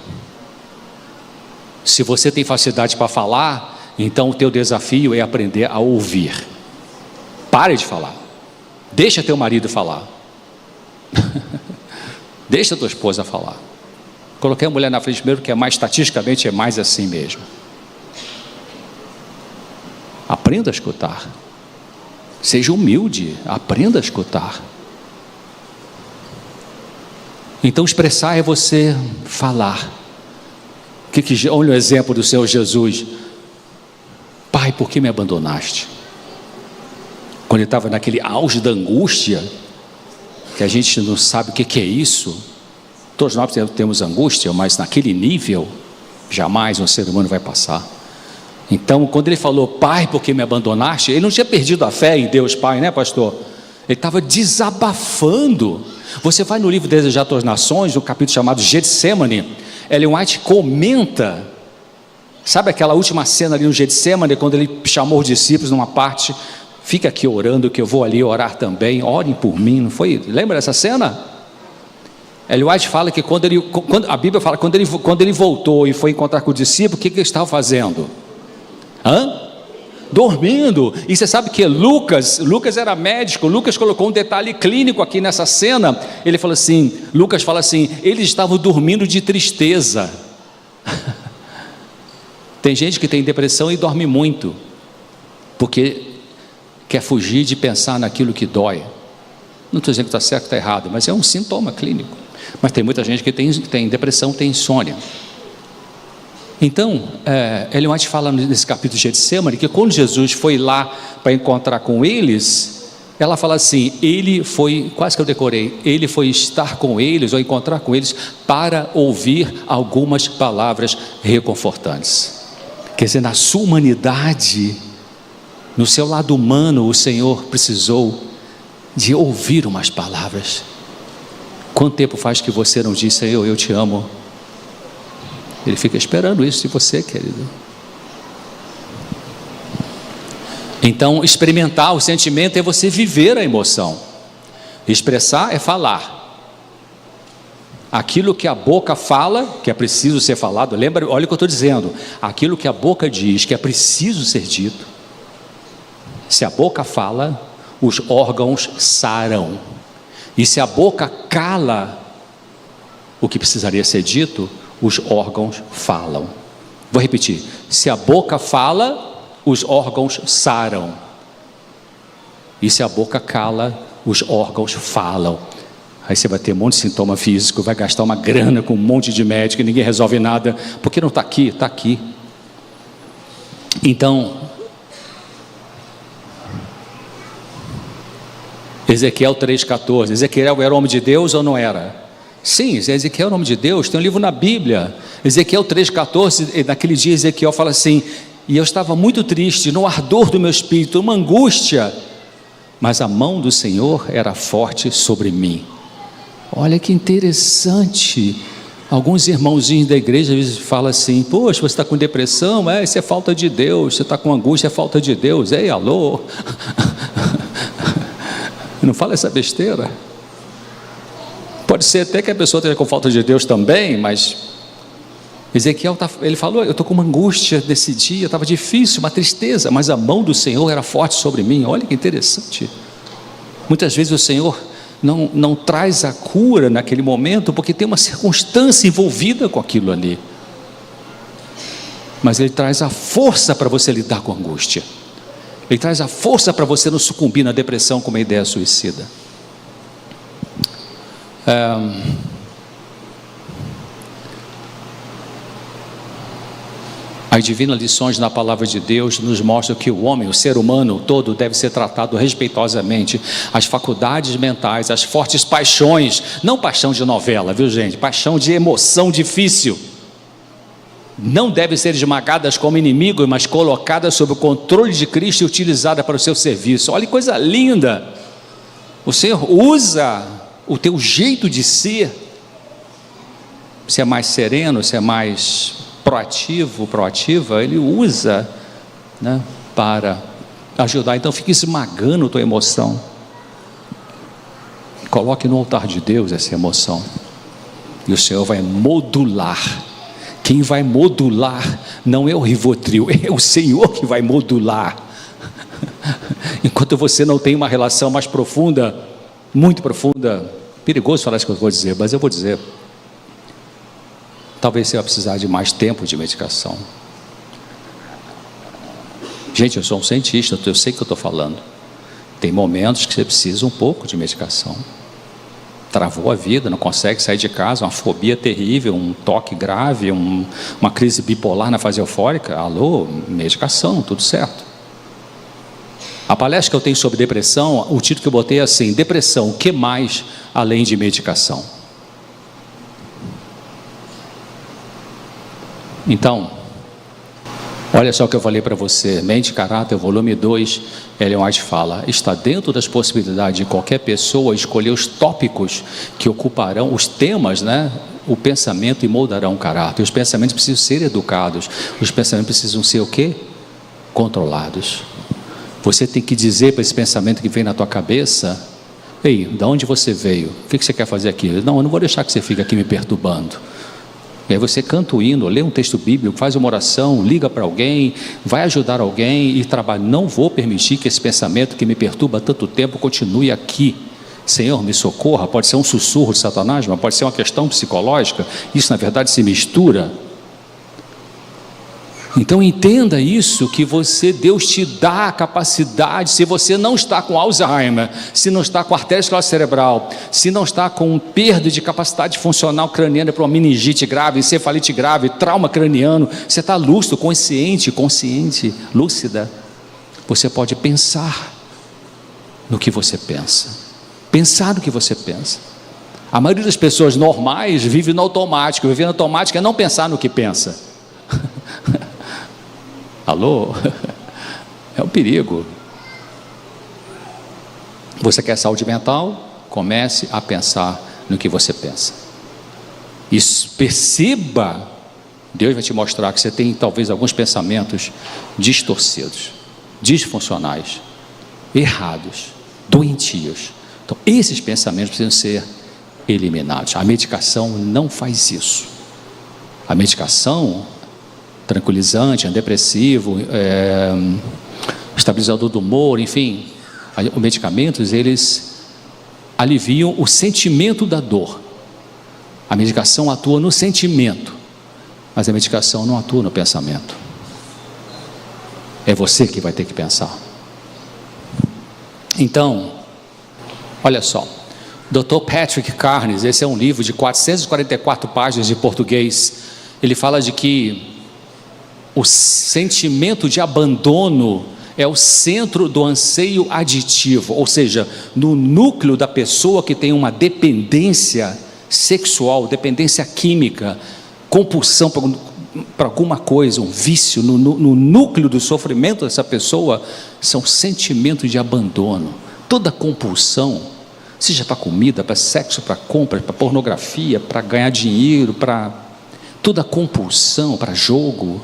Se você tem facilidade para falar, então o teu desafio é aprender a ouvir. Pare de falar. Deixa teu marido falar. Deixa tua esposa falar. Coloquei a mulher na frente primeiro, porque estatisticamente é mais assim mesmo. Aprenda a escutar. Seja humilde, aprenda a escutar. Então expressar é você falar. Olha o exemplo do Senhor Jesus. Pai, por que me abandonaste? Quando ele estava naquele auge da angústia, que a gente não sabe o que é isso. Todos nós temos angústia, mas naquele nível, jamais um ser humano vai passar. Então, quando ele falou, Pai, por que me abandonaste? Ele não tinha perdido a fé em Deus Pai, né, pastor? Ele estava desabafando. Você vai no livro Desejar das Nações, no capítulo chamado Getsemane, Ellen White comenta, sabe aquela última cena ali no Getsemane, quando ele chamou os discípulos numa parte, fica aqui orando que eu vou ali orar também, orem por mim, não foi? Lembra dessa cena? Ellen White fala que a Bíblia fala, quando ele voltou e foi encontrar com o discípulo, o que ele estava fazendo? Dormindo. E você sabe que Lucas era médico. Lucas colocou um detalhe clínico aqui nessa cena. Ele falou assim, Lucas fala assim, eles estavam dormindo de tristeza. Tem gente que tem depressão e dorme muito, porque quer fugir de pensar naquilo que dói. Não estou dizendo que está certo ou está errado, mas é um sintoma clínico. Mas tem muita gente que tem depressão, tem insônia. Então, Ellen White fala nesse capítulo de Getsemane, que quando Jesus foi lá para encontrar com eles, ela fala assim, ele foi, quase que eu decorei, ele foi estar com eles, ou encontrar com eles, para ouvir algumas palavras reconfortantes. Quer dizer, na sua humanidade, no seu lado humano, o Senhor precisou de ouvir umas palavras. Quanto tempo faz que você não diz, Senhor, eu te amo? Ele fica esperando isso de você, querido. Então, experimentar o sentimento é você viver a emoção. Expressar é falar. Aquilo que a boca fala, que é preciso ser falado, lembra, olha o que eu estou dizendo. Aquilo que a boca diz, que é preciso ser dito. Se a boca fala, os órgãos saram. E se a boca cala o que precisaria ser dito, os órgãos falam. Vou repetir, se a boca fala, os órgãos saram, e se a boca cala, os órgãos falam. Aí você vai ter um monte de sintoma físico, vai gastar uma grana com um monte de médico e ninguém resolve nada, porque não está aqui, está aqui. Então, Ezequiel 3,14, Ezequiel era homem de Deus ou não era? Sim, Ezequiel é o nome de Deus, tem um livro na Bíblia, Ezequiel 3,14, naquele dia Ezequiel fala assim, e eu estava muito triste, no ardor do meu espírito, uma angústia, mas a mão do Senhor era forte sobre mim. Olha que interessante. Alguns irmãozinhos da igreja às vezes falam assim, poxa, você está com depressão, isso é falta de Deus, você está com angústia, é falta de Deus, ei, alô, não fala essa besteira. Pode ser até que a pessoa esteja com falta de Deus também, mas Ezequiel, ele falou, eu estou com uma angústia desse dia, estava difícil, uma tristeza, mas a mão do Senhor era forte sobre mim. Olha que interessante. Muitas vezes o Senhor não traz a cura naquele momento, porque tem uma circunstância envolvida com aquilo ali, mas Ele traz a força para você lidar com a angústia, Ele traz a força para você não sucumbir na depressão com uma ideia suicida. As divinas lições na palavra de Deus nos mostram que o homem, o ser humano todo, deve ser tratado respeitosamente. As faculdades mentais, as fortes paixões, não paixão de novela, viu gente? Paixão de emoção difícil, não devem ser esmagadas como inimigo, mas colocadas sob o controle de Cristo e utilizadas para o seu serviço. Olha que coisa linda. O Senhor usa o teu jeito de ser, se é mais sereno, se é mais proativo, proativa, Ele usa né, para ajudar. Então fique esmagando a tua emoção. Coloque no altar de Deus essa emoção. E o Senhor vai modular. Quem vai modular não é o Rivotril, é o Senhor que vai modular. Enquanto você não tem uma relação mais profunda, muito profunda, perigoso falar isso que eu vou dizer, mas eu vou dizer. Talvez você vai precisar de mais tempo de medicação. Gente, eu sou um cientista, eu sei o que eu estou falando. Tem momentos que você precisa um pouco de medicação. Travou a vida, não consegue sair de casa, uma fobia terrível, um toque grave, uma crise bipolar na fase eufórica. Alô, medicação, tudo certo. A palestra que eu tenho sobre depressão, o título que eu botei é assim: depressão, o que mais além de medicação? Então, olha só o que eu falei para você. Mente e Caráter, volume 2, Ellen White fala: está dentro das possibilidades de qualquer pessoa escolher os tópicos que ocuparão, os temas, né? O pensamento e moldarão o caráter. Os pensamentos precisam ser educados. Os pensamentos precisam ser o quê? Controlados. Você tem que dizer para esse pensamento que vem na tua cabeça: ei, de onde você veio? O que você quer fazer aqui? Não, eu não vou deixar que você fique aqui me perturbando. E aí você canta o hino, lê um texto bíblico, faz uma oração, liga para alguém, vai ajudar alguém e trabalha. Não vou permitir que esse pensamento que me perturba há tanto tempo continue aqui. Senhor, me socorra. Pode ser um sussurro de Satanás, mas pode ser uma questão psicológica. Isso na verdade se mistura. Então entenda isso, que Deus te dá a capacidade. Se você não está com Alzheimer, se não está com arteriosclerose cerebral, se não está com perda de capacidade funcional craniana para uma meningite grave, encefalite grave, trauma craniano, você está lúcido, consciente, lúcida, você pode pensar no que você pensa. Pensar no que você pensa. A maioria das pessoas normais vive no automático. Viver no automático é não pensar no que pensa. Alô? É um perigo. Você quer saúde mental? Comece a pensar no que você pensa. E perceba, Deus vai te mostrar que você tem talvez alguns pensamentos distorcidos, disfuncionais, errados, doentios. Então esses pensamentos precisam ser eliminados. A medicação não faz isso. A medicação tranquilizante, antidepressivo, estabilizador do humor, enfim, os medicamentos, eles aliviam o sentimento da dor. A medicação atua no sentimento, mas a medicação não atua no pensamento. É você que vai ter que pensar. Então, olha só, Dr. Patrick Carnes, esse é um livro de 444 páginas de português. Ele fala de que o sentimento de abandono é o centro do anseio aditivo, ou seja, no núcleo da pessoa que tem uma dependência sexual, dependência química, compulsão para alguma coisa, um vício, no núcleo do sofrimento dessa pessoa, são sentimentos de abandono. Toda compulsão, seja para comida, para sexo, para compra, para pornografia, para ganhar dinheiro, toda compulsão, para jogo,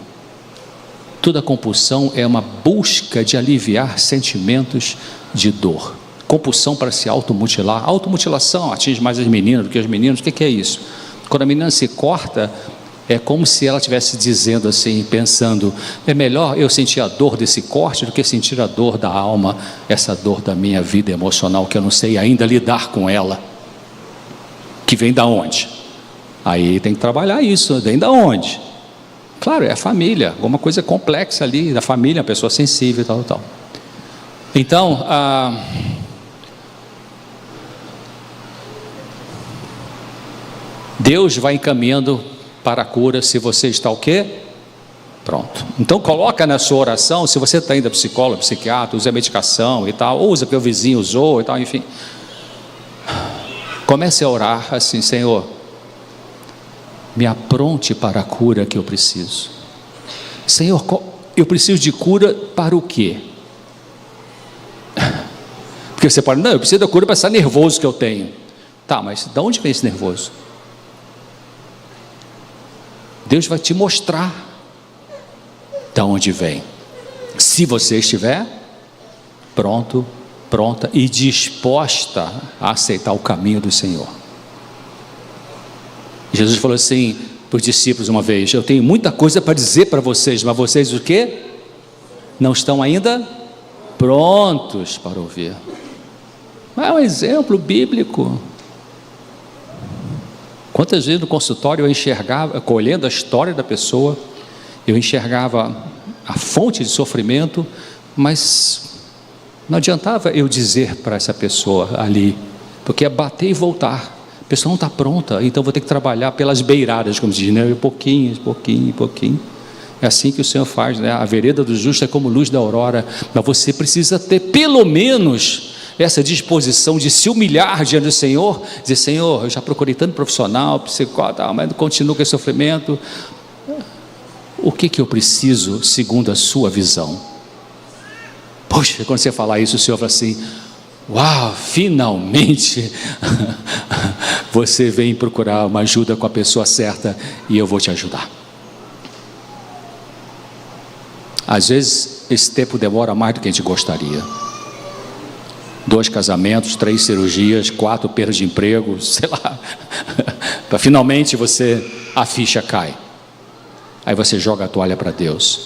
toda compulsão é uma busca de aliviar sentimentos de dor. Compulsão para se automutilar. Automutilação atinge mais as meninas do que os meninos. O que é isso? Quando a menina se corta, é como se ela estivesse dizendo assim, pensando: é melhor eu sentir a dor desse corte do que sentir a dor da alma, essa dor da minha vida emocional, que eu não sei ainda lidar com ela. Que vem da onde? Aí tem que trabalhar isso. Vem da onde? Claro, é a família, alguma coisa complexa ali da família, uma pessoa sensível e tal. Então, Deus vai encaminhando para a cura se você está o quê? Pronto. Então coloca na sua oração, se você está indo a psicólogo, psiquiatra, usa medicação e tal, ou usa que o vizinho usou e tal, enfim. Comece a orar assim: Senhor, me apronte para a cura que eu preciso. Senhor, eu preciso de cura para o quê? Porque você pode, não, eu preciso da cura para esse nervoso que eu tenho. Tá, mas de onde vem esse nervoso? Deus vai te mostrar de onde vem. se você estiver pronto, pronta e disposta a aceitar o caminho do Senhor. Jesus falou assim para os discípulos uma vez: eu tenho muita coisa para dizer para vocês, mas vocês o quê? Não estão ainda prontos para ouvir. É um exemplo bíblico. Quantas vezes no consultório eu enxergava, colhendo a história da pessoa, eu enxergava a fonte de sofrimento, mas não adiantava eu dizer para essa pessoa ali, porque é bater e voltar. A pessoa não está pronta, então vou ter que trabalhar pelas beiradas, como diz, né? Pouquinho, pouquinho, pouquinho. É assim que o Senhor faz, né? A vereda do justo é como luz da aurora, mas você precisa ter pelo menos essa disposição de se humilhar diante do Senhor, dizer: Senhor, eu já procurei tanto profissional, psicólogo, mas continuo com esse sofrimento. O que eu preciso segundo a sua visão? Poxa, quando você falar isso, o Senhor fala assim: uau, finalmente você vem procurar uma ajuda com a pessoa certa e eu vou te ajudar. Às vezes esse tempo demora mais do que a gente gostaria. 2 casamentos, 3 cirurgias, 4 perdas de emprego, sei lá, para finalmente a ficha cai. Aí você joga a toalha para Deus.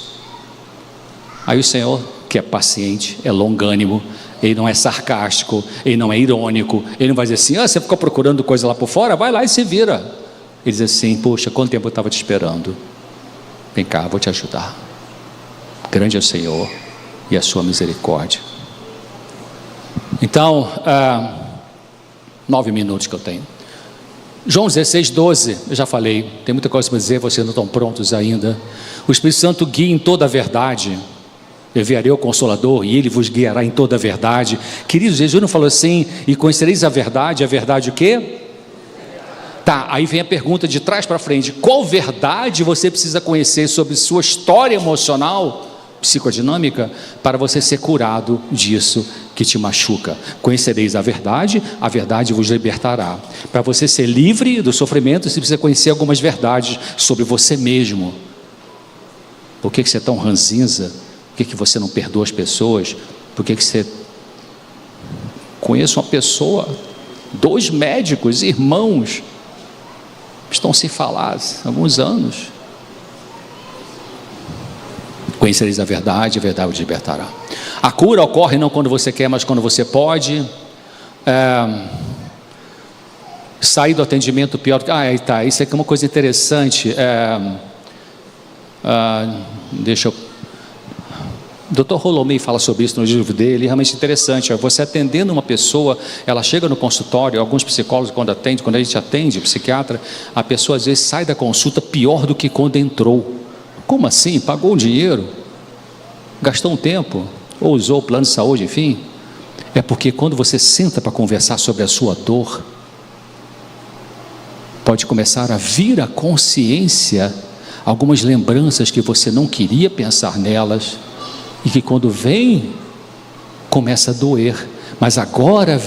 Aí o Senhor, que é paciente, é longânimo, Ele não é sarcástico, Ele não é irônico, Ele não vai dizer assim: você ficou procurando coisa lá por fora, vai lá e se vira. Ele diz assim: poxa, quanto tempo eu estava te esperando, vem cá, vou te ajudar. Grande é o Senhor e a sua misericórdia. Então, 9 minutos que eu tenho. João 16, 12, eu já falei, tem muita coisa para dizer, vocês não estão prontos ainda. O Espírito Santo guia em toda a verdade. Enviarei o Consolador e Ele vos guiará em toda a verdade. Queridos, Jesus não falou assim: e conhecereis a verdade o quê? Tá, aí vem a pergunta de trás para frente: qual verdade você precisa conhecer sobre sua história emocional, psicodinâmica, para você ser curado disso que te machuca? Conhecereis a verdade vos libertará. Para você ser livre do sofrimento, você precisa conhecer algumas verdades sobre você mesmo. Por que você é tão ranzinza? Por que você não perdoa as pessoas? Por que você... Conheço uma pessoa, 2 médicos, irmãos, estão sem falar há alguns anos. Conhecereis a verdade vos libertará. A cura ocorre não quando você quer, mas quando você pode. Sair do atendimento pior. Aí tá, isso é uma coisa interessante. Deixa eu... Dr. Rolomei fala sobre isso no livro dele, é realmente interessante. Você atendendo uma pessoa, ela chega no consultório, alguns psicólogos quando a gente atende, psiquiatra, a pessoa às vezes sai da consulta pior do que quando entrou. Como assim? Pagou o dinheiro, gastou um tempo, ou usou o plano de saúde, enfim. É porque quando você senta para conversar sobre a sua dor, pode começar a vir à consciência algumas lembranças que você não queria pensar nelas, e que quando vem, começa a doer, mas agora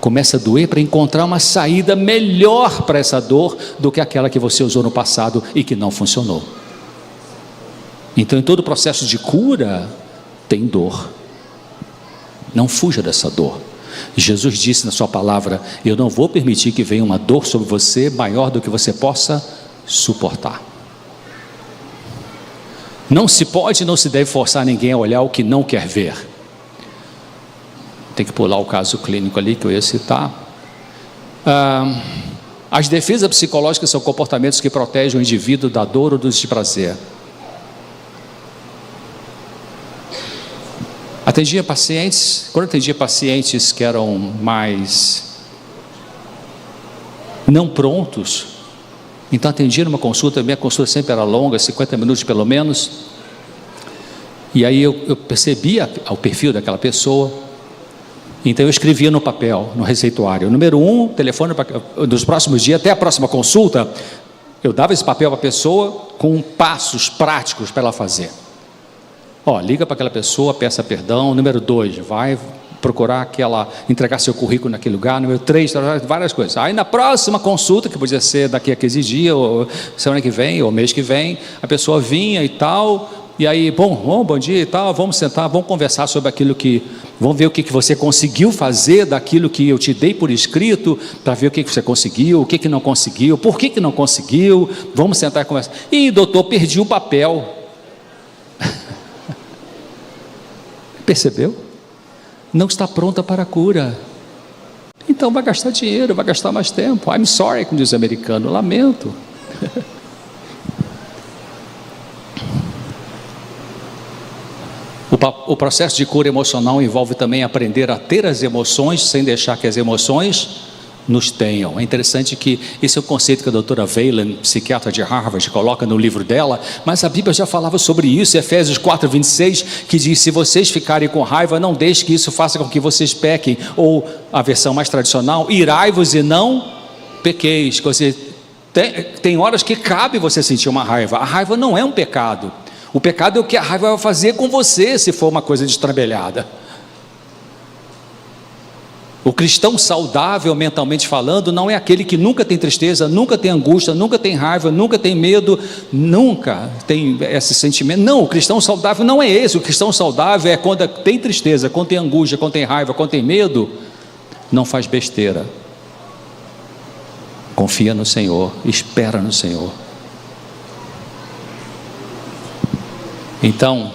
começa a doer para encontrar uma saída melhor para essa dor do que aquela que você usou no passado e que não funcionou. Então, em todo o processo de cura, tem dor. Não fuja dessa dor. Jesus disse na sua palavra: eu não vou permitir que venha uma dor sobre você maior do que você possa suportar. Não se pode, não se deve forçar ninguém a olhar o que não quer ver. Tem que pular o caso clínico ali que eu ia citar. As defesas psicológicas são comportamentos que protegem o indivíduo da dor ou do desprazer. Quando atendia pacientes que eram mais não prontos, então atendia numa consulta, minha consulta sempre era longa, 50 minutos pelo menos, e aí eu percebia o perfil daquela pessoa, então eu escrevia no papel, no receituário: número 1, telefone nos próximos dias, até a próxima consulta. Eu dava esse papel para a pessoa com passos práticos para ela fazer. Liga para aquela pessoa, peça perdão. Número 2, vai procurar entregar seu currículo naquele lugar. Número 3, várias coisas. Aí na próxima consulta, que podia ser daqui a 15 dias, ou semana que vem, ou mês que vem, a pessoa vinha e tal, E aí, bom dia e tal, vamos sentar, vamos conversar sobre aquilo vamos ver o que você conseguiu fazer daquilo que eu te dei por escrito, para ver o que você conseguiu, o que não conseguiu, por que não conseguiu, vamos sentar e conversar. Ih, doutor, perdi o papel. Percebeu? Não está pronta para a cura. Então vai gastar dinheiro, vai gastar mais tempo. I'm sorry, como diz o americano, lamento. O processo de cura emocional envolve também aprender a ter as emoções sem deixar que as emoções nos tenham. É interessante que esse é o conceito que a doutora Whalen, psiquiatra de Harvard, coloca no livro dela, mas a Bíblia já falava sobre isso, Efésios 4:26, que diz: se vocês ficarem com raiva, não deixe que isso faça com que vocês pequem, ou a versão mais tradicional, irai-vos e não pequeis. Tem horas que cabe você sentir uma raiva. A raiva não é um pecado. O pecado é o que a raiva vai fazer com você, se for uma coisa destrambelhada. O cristão saudável, mentalmente falando, não é aquele que nunca tem tristeza, nunca tem angústia, nunca tem raiva, nunca tem medo, nunca tem esse sentimento. Não, o cristão saudável não é esse. O cristão saudável é quando tem tristeza, quando tem angústia, quando tem raiva, quando tem medo, não faz besteira. Confia no Senhor, espera no Senhor. Então,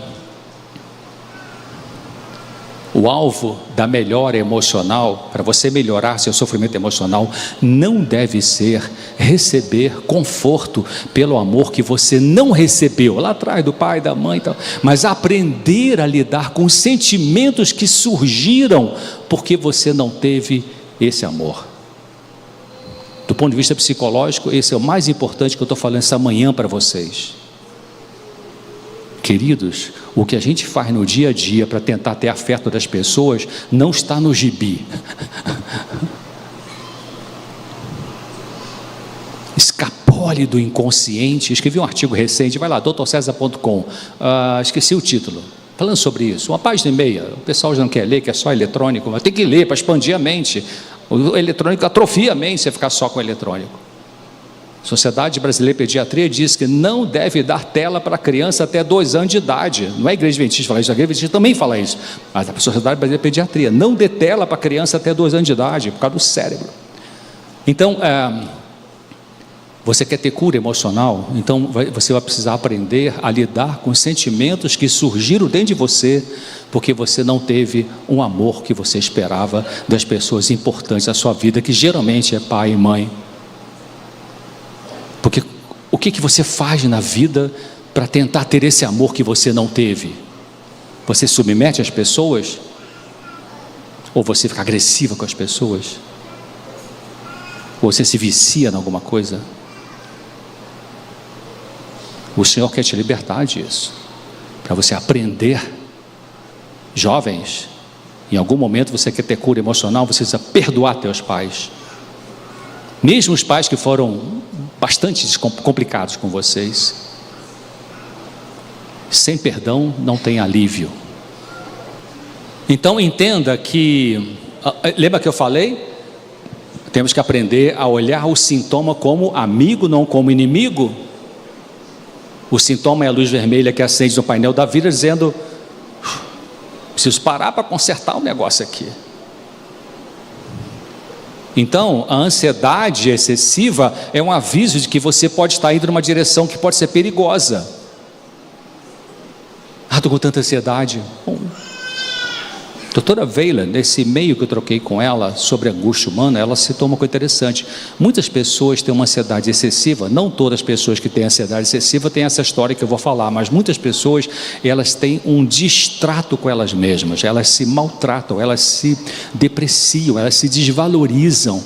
o alvo da melhora emocional, para você melhorar seu sofrimento emocional, não deve ser receber conforto pelo amor que você não recebeu lá atrás do pai, da mãe e tal, mas aprender a lidar com os sentimentos que surgiram porque você não teve esse amor. Do ponto de vista psicológico, esse é o mais importante que eu estou falando essa manhã para vocês. Queridos, o que a gente faz no dia a dia para tentar ter afeto das pessoas não está no gibi. Escapole do inconsciente. Escrevi um artigo recente, vai lá, drcesar.com, esqueci o título, falando sobre isso, uma página e meia. O pessoal já não quer ler, que é só eletrônico, mas tem que ler para expandir a mente. O eletrônico atrofia a mente se ficar só com o eletrônico. Sociedade Brasileira de Pediatria diz que não deve dar tela para criança até 2 anos de idade. Não é a Igreja Adventista que fala isso, a Igreja Adventista também fala isso. Mas a Sociedade Brasileira de Pediatria não dê tela para criança até 2 anos de idade, por causa do cérebro. Então, você quer ter cura emocional? Então você vai precisar aprender a lidar com os sentimentos que surgiram dentro de você, porque você não teve um amor que você esperava das pessoas importantes da sua vida, que geralmente é pai e mãe. Porque o que você faz na vida para tentar ter esse amor que você não teve? Você submete as pessoas? Ou você fica agressiva com as pessoas? Ou você se vicia em alguma coisa? O Senhor quer te libertar disso, para você aprender. Jovens, em algum momento você quer ter cura emocional, você precisa perdoar teus pais. Mesmo os pais que foram bastante complicados com vocês. Sem perdão não tem alívio. Então entenda que, lembra que eu falei? Temos que aprender a olhar o sintoma como amigo, não como inimigo. O sintoma é a luz vermelha que acende no painel da vida, dizendo: preciso parar para consertar o negócio aqui. Então, a ansiedade excessiva é um aviso de que você pode estar indo numa direção que pode ser perigosa. Estou com tanta ansiedade. Doutora Whalen, nesse e-mail que eu troquei com ela sobre a angústia humana, ela citou uma coisa interessante. Muitas pessoas têm uma ansiedade excessiva. Não todas as pessoas que têm ansiedade excessiva têm essa história que eu vou falar, mas muitas pessoas, elas têm um distrato com elas mesmas, elas se maltratam, elas se depreciam, elas se desvalorizam.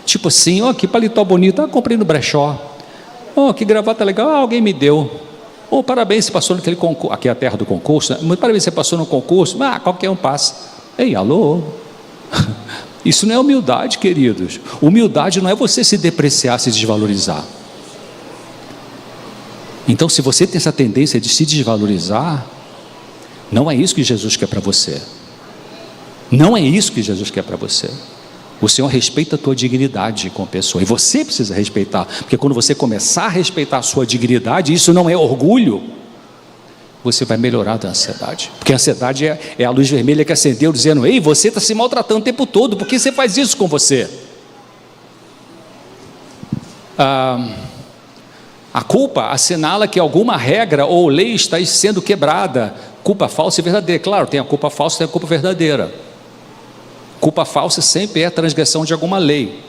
Tipo assim: ó, que paletó bonito, comprei no brechó. Ó, que gravata legal, alguém me deu. Oh, parabéns, você passou naquele concurso. Aqui é a terra do concurso, né? Parabéns, você passou no concurso. Qualquer um passa. Ei, alô? Isso não é humildade, queridos. Humildade não é você se depreciar, se desvalorizar. Então, se você tem essa tendência de se desvalorizar, não é isso que Jesus quer para você. Não é isso que Jesus quer para você. O Senhor respeita a tua dignidade como pessoa, e você precisa respeitar, porque quando você começar a respeitar a sua dignidade, isso não é orgulho, você vai melhorar da ansiedade. Porque a ansiedade é a luz vermelha que acendeu, dizendo: ei, você está se maltratando o tempo todo, por que você faz isso com você? A culpa assinala que alguma regra ou lei está sendo quebrada. Culpa falsa e verdadeira. Claro, tem a culpa falsa e tem a culpa verdadeira. Culpa falsa sempre é a transgressão de alguma lei.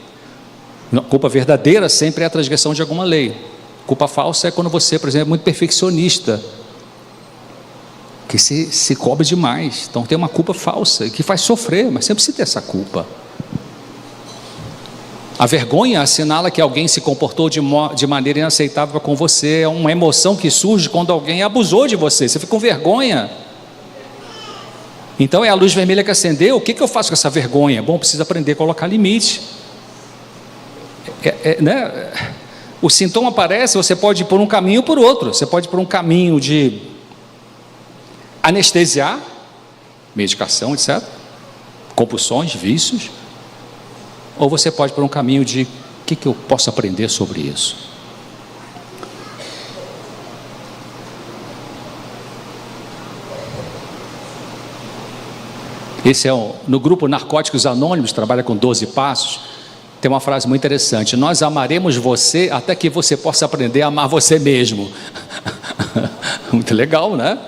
Culpa verdadeira sempre é a transgressão de alguma lei. Culpa falsa é quando você, por exemplo, é muito perfeccionista, que se cobra demais. Então tem uma culpa falsa que faz sofrer, mas sempre se tem essa culpa. A vergonha assinala que alguém se comportou de maneira inaceitável com você. É uma emoção que surge quando alguém abusou de você. Você fica com vergonha. Então é a luz vermelha que acendeu. O que eu faço com essa vergonha? Bom, preciso aprender a colocar limite. Né? O sintoma aparece, você pode ir por um caminho ou por outro. Você pode ir por um caminho de anestesiar, medicação, etc., compulsões, vícios. Ou você pode ir por um caminho de: o que eu posso aprender sobre isso? Esse no grupo Narcóticos Anônimos, trabalha com 12 passos. Tem uma frase muito interessante: nós amaremos você até que você possa aprender a amar você mesmo. Muito legal, né?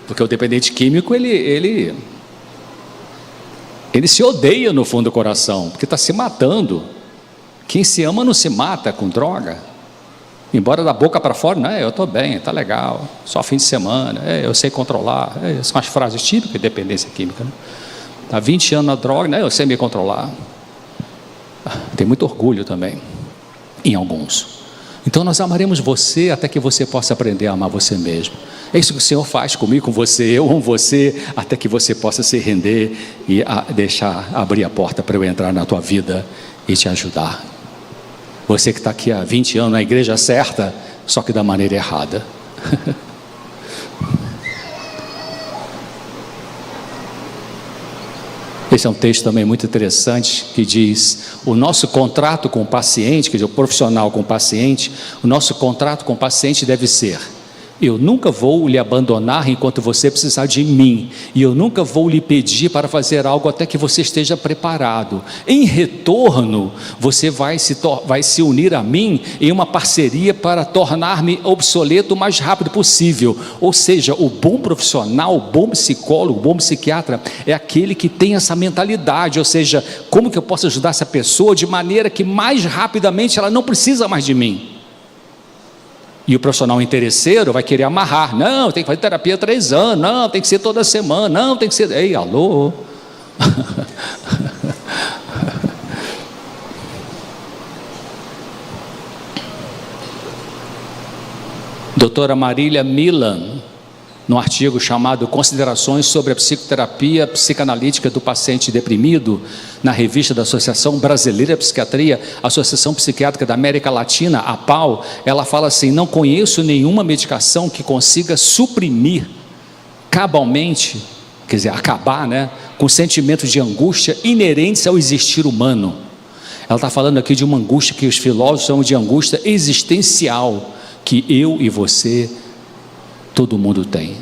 Porque o dependente químico, ele se odeia no fundo do coração, porque está se matando. Quem se ama não se mata com droga. Embora da boca para fora: não, eu estou bem, está legal, só fim de semana, eu sei controlar. São as frases típicas de dependência química, né? Está 20 anos na droga, né? Eu sei me controlar. Tem muito orgulho também em alguns. Então nós amaremos você até que você possa aprender a amar você mesmo. É isso que o Senhor faz comigo, com você. Eu amo você até que você possa se render e deixar abrir a porta para eu entrar na tua vida e te ajudar. Você que está aqui há 20 anos na igreja certa, só que da maneira errada. Esse é um texto também muito interessante, que diz: o nosso contrato com o paciente, quer dizer, o profissional com o paciente, o nosso contrato com o paciente deve ser: eu nunca vou lhe abandonar enquanto você precisar de mim, e eu nunca vou lhe pedir para fazer algo até que você esteja preparado. Em retorno, você vai se unir a mim em uma parceria para tornar-me obsoleto o mais rápido possível. Ou seja, o bom profissional, o bom psicólogo, o bom psiquiatra é aquele que tem essa mentalidade. Ou seja, como que eu posso ajudar essa pessoa de maneira que mais rapidamente ela não precisa mais de mim? E o profissional interesseiro vai querer amarrar: não, tem que fazer terapia 3 anos, não, tem que ser toda semana, não, tem que ser... Ei, alô? Doutora Marília Milan, num artigo chamado Considerações sobre a psicoterapia psicanalítica do paciente deprimido, na revista da Associação Brasileira de Psiquiatria, Associação Psiquiátrica da América Latina, a APAL, ela fala assim: não conheço nenhuma medicação que consiga suprimir cabalmente, quer dizer, acabar, né, com sentimentos de angústia inerentes ao existir humano. Ela está falando aqui de uma angústia que os filósofos chamam de angústia existencial, que eu e você, todo mundo tem.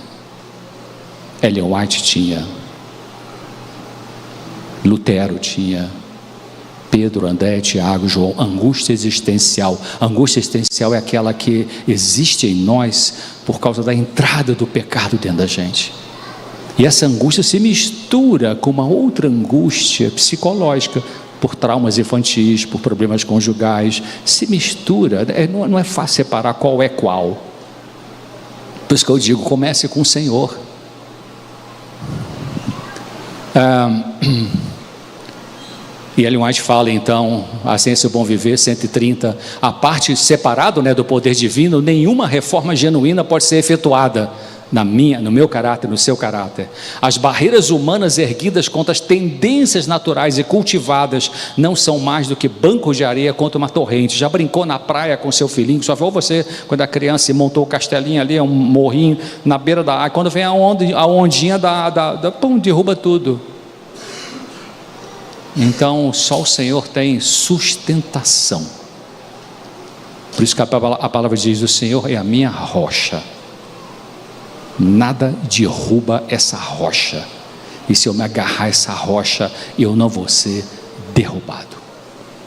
Ellen White tinha, Lutero tinha, Pedro, André, Tiago, João. Angústia existencial. Angústia existencial é aquela que existe em nós por causa da entrada do pecado dentro da gente. E essa angústia se mistura com uma outra angústia psicológica, por traumas infantis, por problemas conjugais. Se mistura, não é fácil separar qual é qual. Por isso que eu digo: comece com o Senhor. E Ellen White fala então, A Ciência do Bom Viver, 130, a parte separada, né, do poder divino, nenhuma reforma genuína pode ser efetuada no meu caráter, no seu caráter. As barreiras humanas erguidas contra as tendências naturais e cultivadas não são mais do que bancos de areia contra uma torrente. Já brincou na praia com seu filhinho? Só viu você, quando a criança montou o castelinho ali, um morrinho na beira da água, quando vem a ondinha pum, derruba tudo. Então só o Senhor tem sustentação. Por isso que a palavra diz: o Senhor é a minha rocha. Nada derruba essa rocha. E se eu me agarrar a essa rocha, eu não vou ser derrubado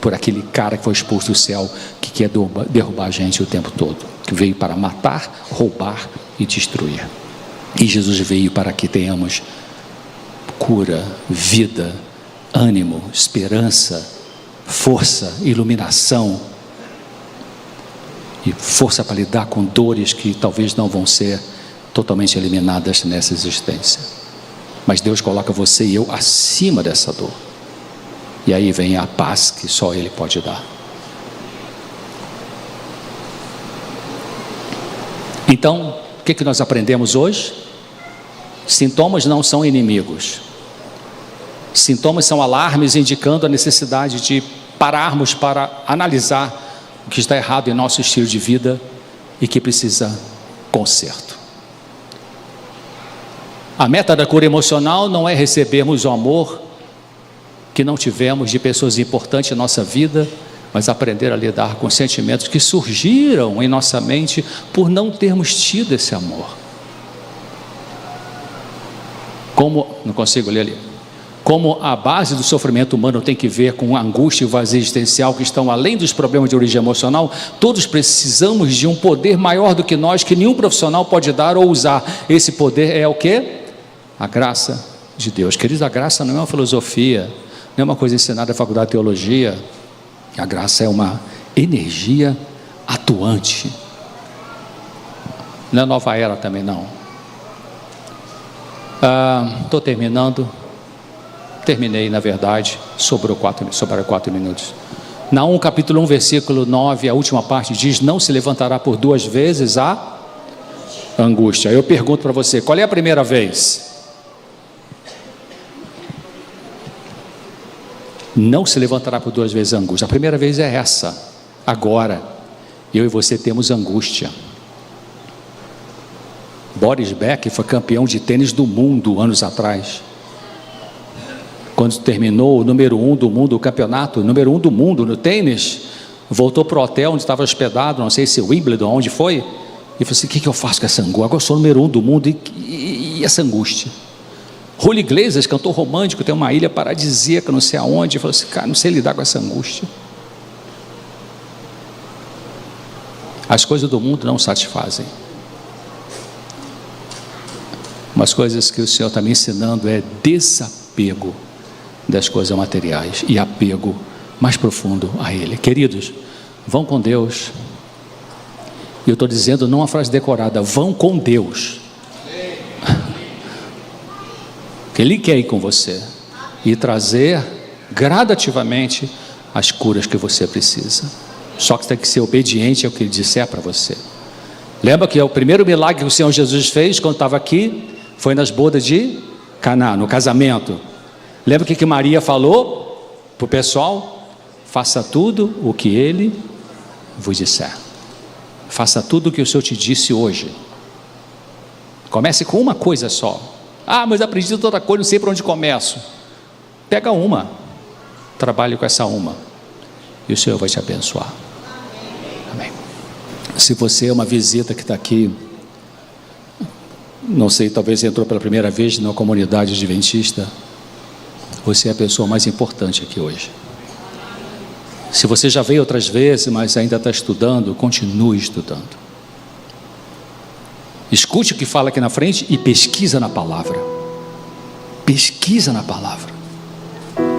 por aquele cara que foi expulso do céu, que quer derrubar a gente o tempo todo, que veio para matar, roubar e destruir. E Jesus veio para que tenhamos cura, vida, ânimo, esperança, força, iluminação e força para lidar com dores que talvez não vão ser totalmente eliminadas nessa existência. Mas Deus coloca você e eu acima dessa dor. E aí vem a paz que só Ele pode dar. Então, o que nós aprendemos hoje? Sintomas não são inimigos. Sintomas são alarmes indicando a necessidade de pararmos para analisar o que está errado em nosso estilo de vida e que precisa conserto. A meta da cura emocional não é recebermos o amor que não tivemos de pessoas importantes em nossa vida, mas aprender a lidar com sentimentos que surgiram em nossa mente por não termos tido esse amor. Não consigo ler ali. Como a base do sofrimento humano tem que ver com a angústia e o vazio existencial que estão além dos problemas de origem emocional, todos precisamos de um poder maior do que nós, que nenhum profissional pode dar ou usar. Esse poder é o quê? A graça de Deus. Queridos, a graça não é uma filosofia, não é uma coisa ensinada na faculdade de teologia. A graça é uma energia atuante. Não é nova era também não. Estou terminando. Terminei, na verdade, sobraram 4 minutos. Naum capítulo 1, versículo 9, a última parte diz: não se levantará por 2 vezes a angústia. Eu pergunto para você, qual é a primeira vez? Não se levantará por 2 vezes a angústia. A primeira vez é essa. Agora, eu e você temos angústia. Boris Becker foi campeão de tênis do mundo anos atrás. Quando terminou o número 1 do mundo, o campeonato, número 1 do mundo no tênis, voltou para o hotel onde estava hospedado, não sei se Wimbledon, onde foi, e falou assim: o que eu faço com essa angústia? Agora eu sou o número 1 do mundo e essa angústia. Julio Iglesias, cantor romântico, tem uma ilha paradisíaca, não sei aonde, e falou assim: cara, não sei lidar com essa angústia. As coisas do mundo não satisfazem. Umas coisas que o Senhor está me ensinando é desapego das coisas materiais e apego mais profundo a Ele. Queridos, vão com Deus. E eu estou dizendo não uma frase decorada, vão com Deus. Ele quer ir com você e trazer gradativamente as curas que você precisa. Só que você tem que ser obediente ao que Ele disser para você. Lembra que o primeiro milagre que o Senhor Jesus fez quando estava aqui foi nas bodas de Caná, no casamento. Lembra o que Maria falou para o pessoal? Faça tudo o que Ele vos disser. Faça tudo o que o Senhor te disse hoje. Comece com uma coisa só. Mas aprendi toda coisa, não sei para onde começo. Pega uma, trabalhe com essa uma, e o Senhor vai te abençoar. Amém. Se você é uma visita que está aqui, não sei, talvez entrou pela primeira vez na comunidade adventista, você é a pessoa mais importante aqui hoje. Se você já veio outras vezes, mas ainda está estudando, continue estudando. Escute o que fala aqui na frente e pesquisa na palavra. Pesquisa na palavra.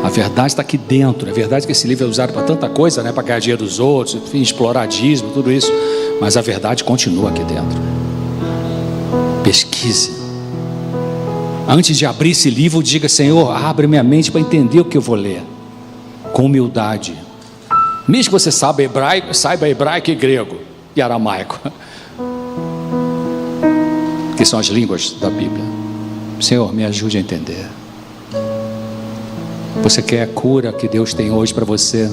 A verdade está aqui dentro. É verdade que esse livro é usado para tanta coisa, né? Para ganhar dinheiro dos outros, enfim, exploradismo, tudo isso. Mas a verdade continua aqui dentro. Pesquise. Antes de abrir esse livro, diga: Senhor, abre minha mente para entender o que eu vou ler. Com humildade. Mesmo que você saiba hebraico e grego e aramaico, que são as línguas da Bíblia. Senhor, me ajude a entender. Você quer a cura que Deus tem hoje para você?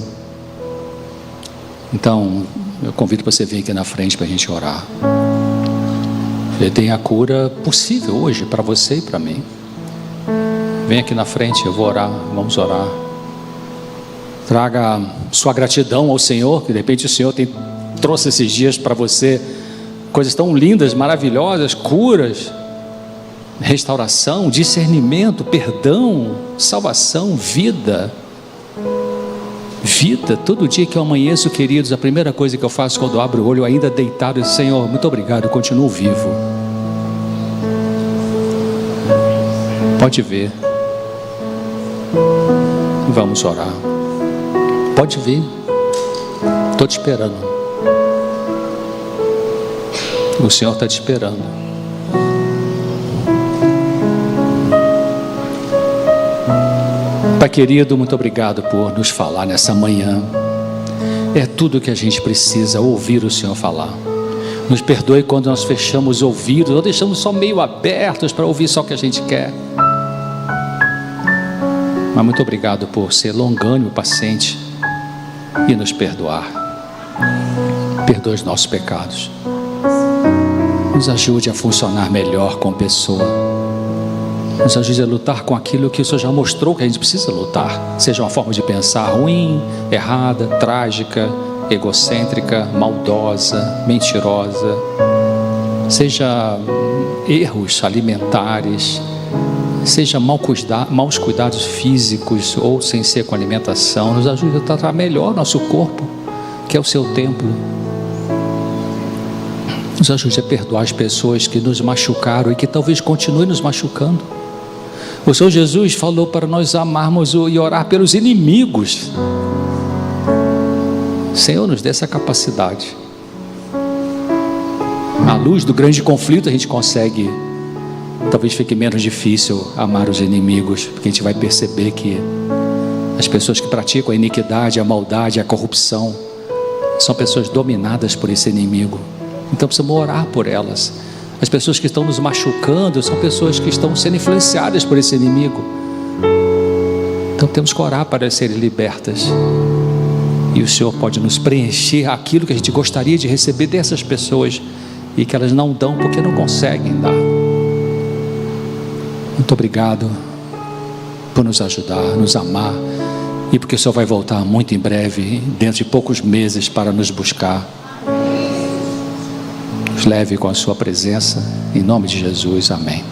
Então, eu convido para você vir aqui na frente para a gente orar. Ele tem a cura possível hoje para você e para mim. Vem aqui na frente, eu vou orar, vamos orar. Traga sua gratidão ao Senhor, que de repente o Senhor trouxe esses dias para você coisas tão lindas, maravilhosas, curas. restauração, discernimento, perdão, salvação, vida. Vida, todo dia que eu amanheço, queridos, a primeira coisa que eu faço quando eu abro o olho, ainda deitado, é: Senhor, muito obrigado, eu continuo vivo. Pode ver. Vamos orar. Pode vir. Estou te esperando. O Senhor está te esperando. Pai querido, muito obrigado por nos falar nessa manhã. É tudo o que a gente precisa, ouvir o Senhor falar. Nos perdoe quando nós fechamos ouvidos ou deixamos só meio abertos para ouvir só o que a gente quer. Mas muito obrigado por ser longânimo, paciente e nos perdoar. Perdoe os nossos pecados. Nos ajude a funcionar melhor com a pessoa. Nos ajude a lutar com aquilo que o Senhor já mostrou que a gente precisa lutar. Seja uma forma de pensar ruim, errada, trágica, egocêntrica, maldosa, mentirosa. Seja erros alimentares. Seja maus cuidados físicos ou sem ser com alimentação. Nos ajude a tratar melhor nosso corpo, que é o seu templo. Nos ajude a perdoar as pessoas que nos machucaram e que talvez continuem nos machucando. O Senhor Jesus falou para nós amarmos e orar pelos inimigos. Senhor, nos dê essa capacidade. À luz do grande conflito a gente consegue. Talvez fique menos difícil amar os inimigos, porque a gente vai perceber que as pessoas que praticam a iniquidade, a maldade, a corrupção, são pessoas dominadas por esse inimigo. Então precisamos orar por elas. As pessoas que estão nos machucando são pessoas que estão sendo influenciadas por esse inimigo. Então temos que orar para serem libertas. E o Senhor pode nos preencher aquilo que a gente gostaria de receber dessas pessoas e que elas não dão porque não conseguem dar. Muito obrigado por nos ajudar, nos amar, e porque o Senhor vai voltar muito em breve, dentro de poucos meses, para nos buscar. Nos leve com a sua presença, em nome de Jesus, amém.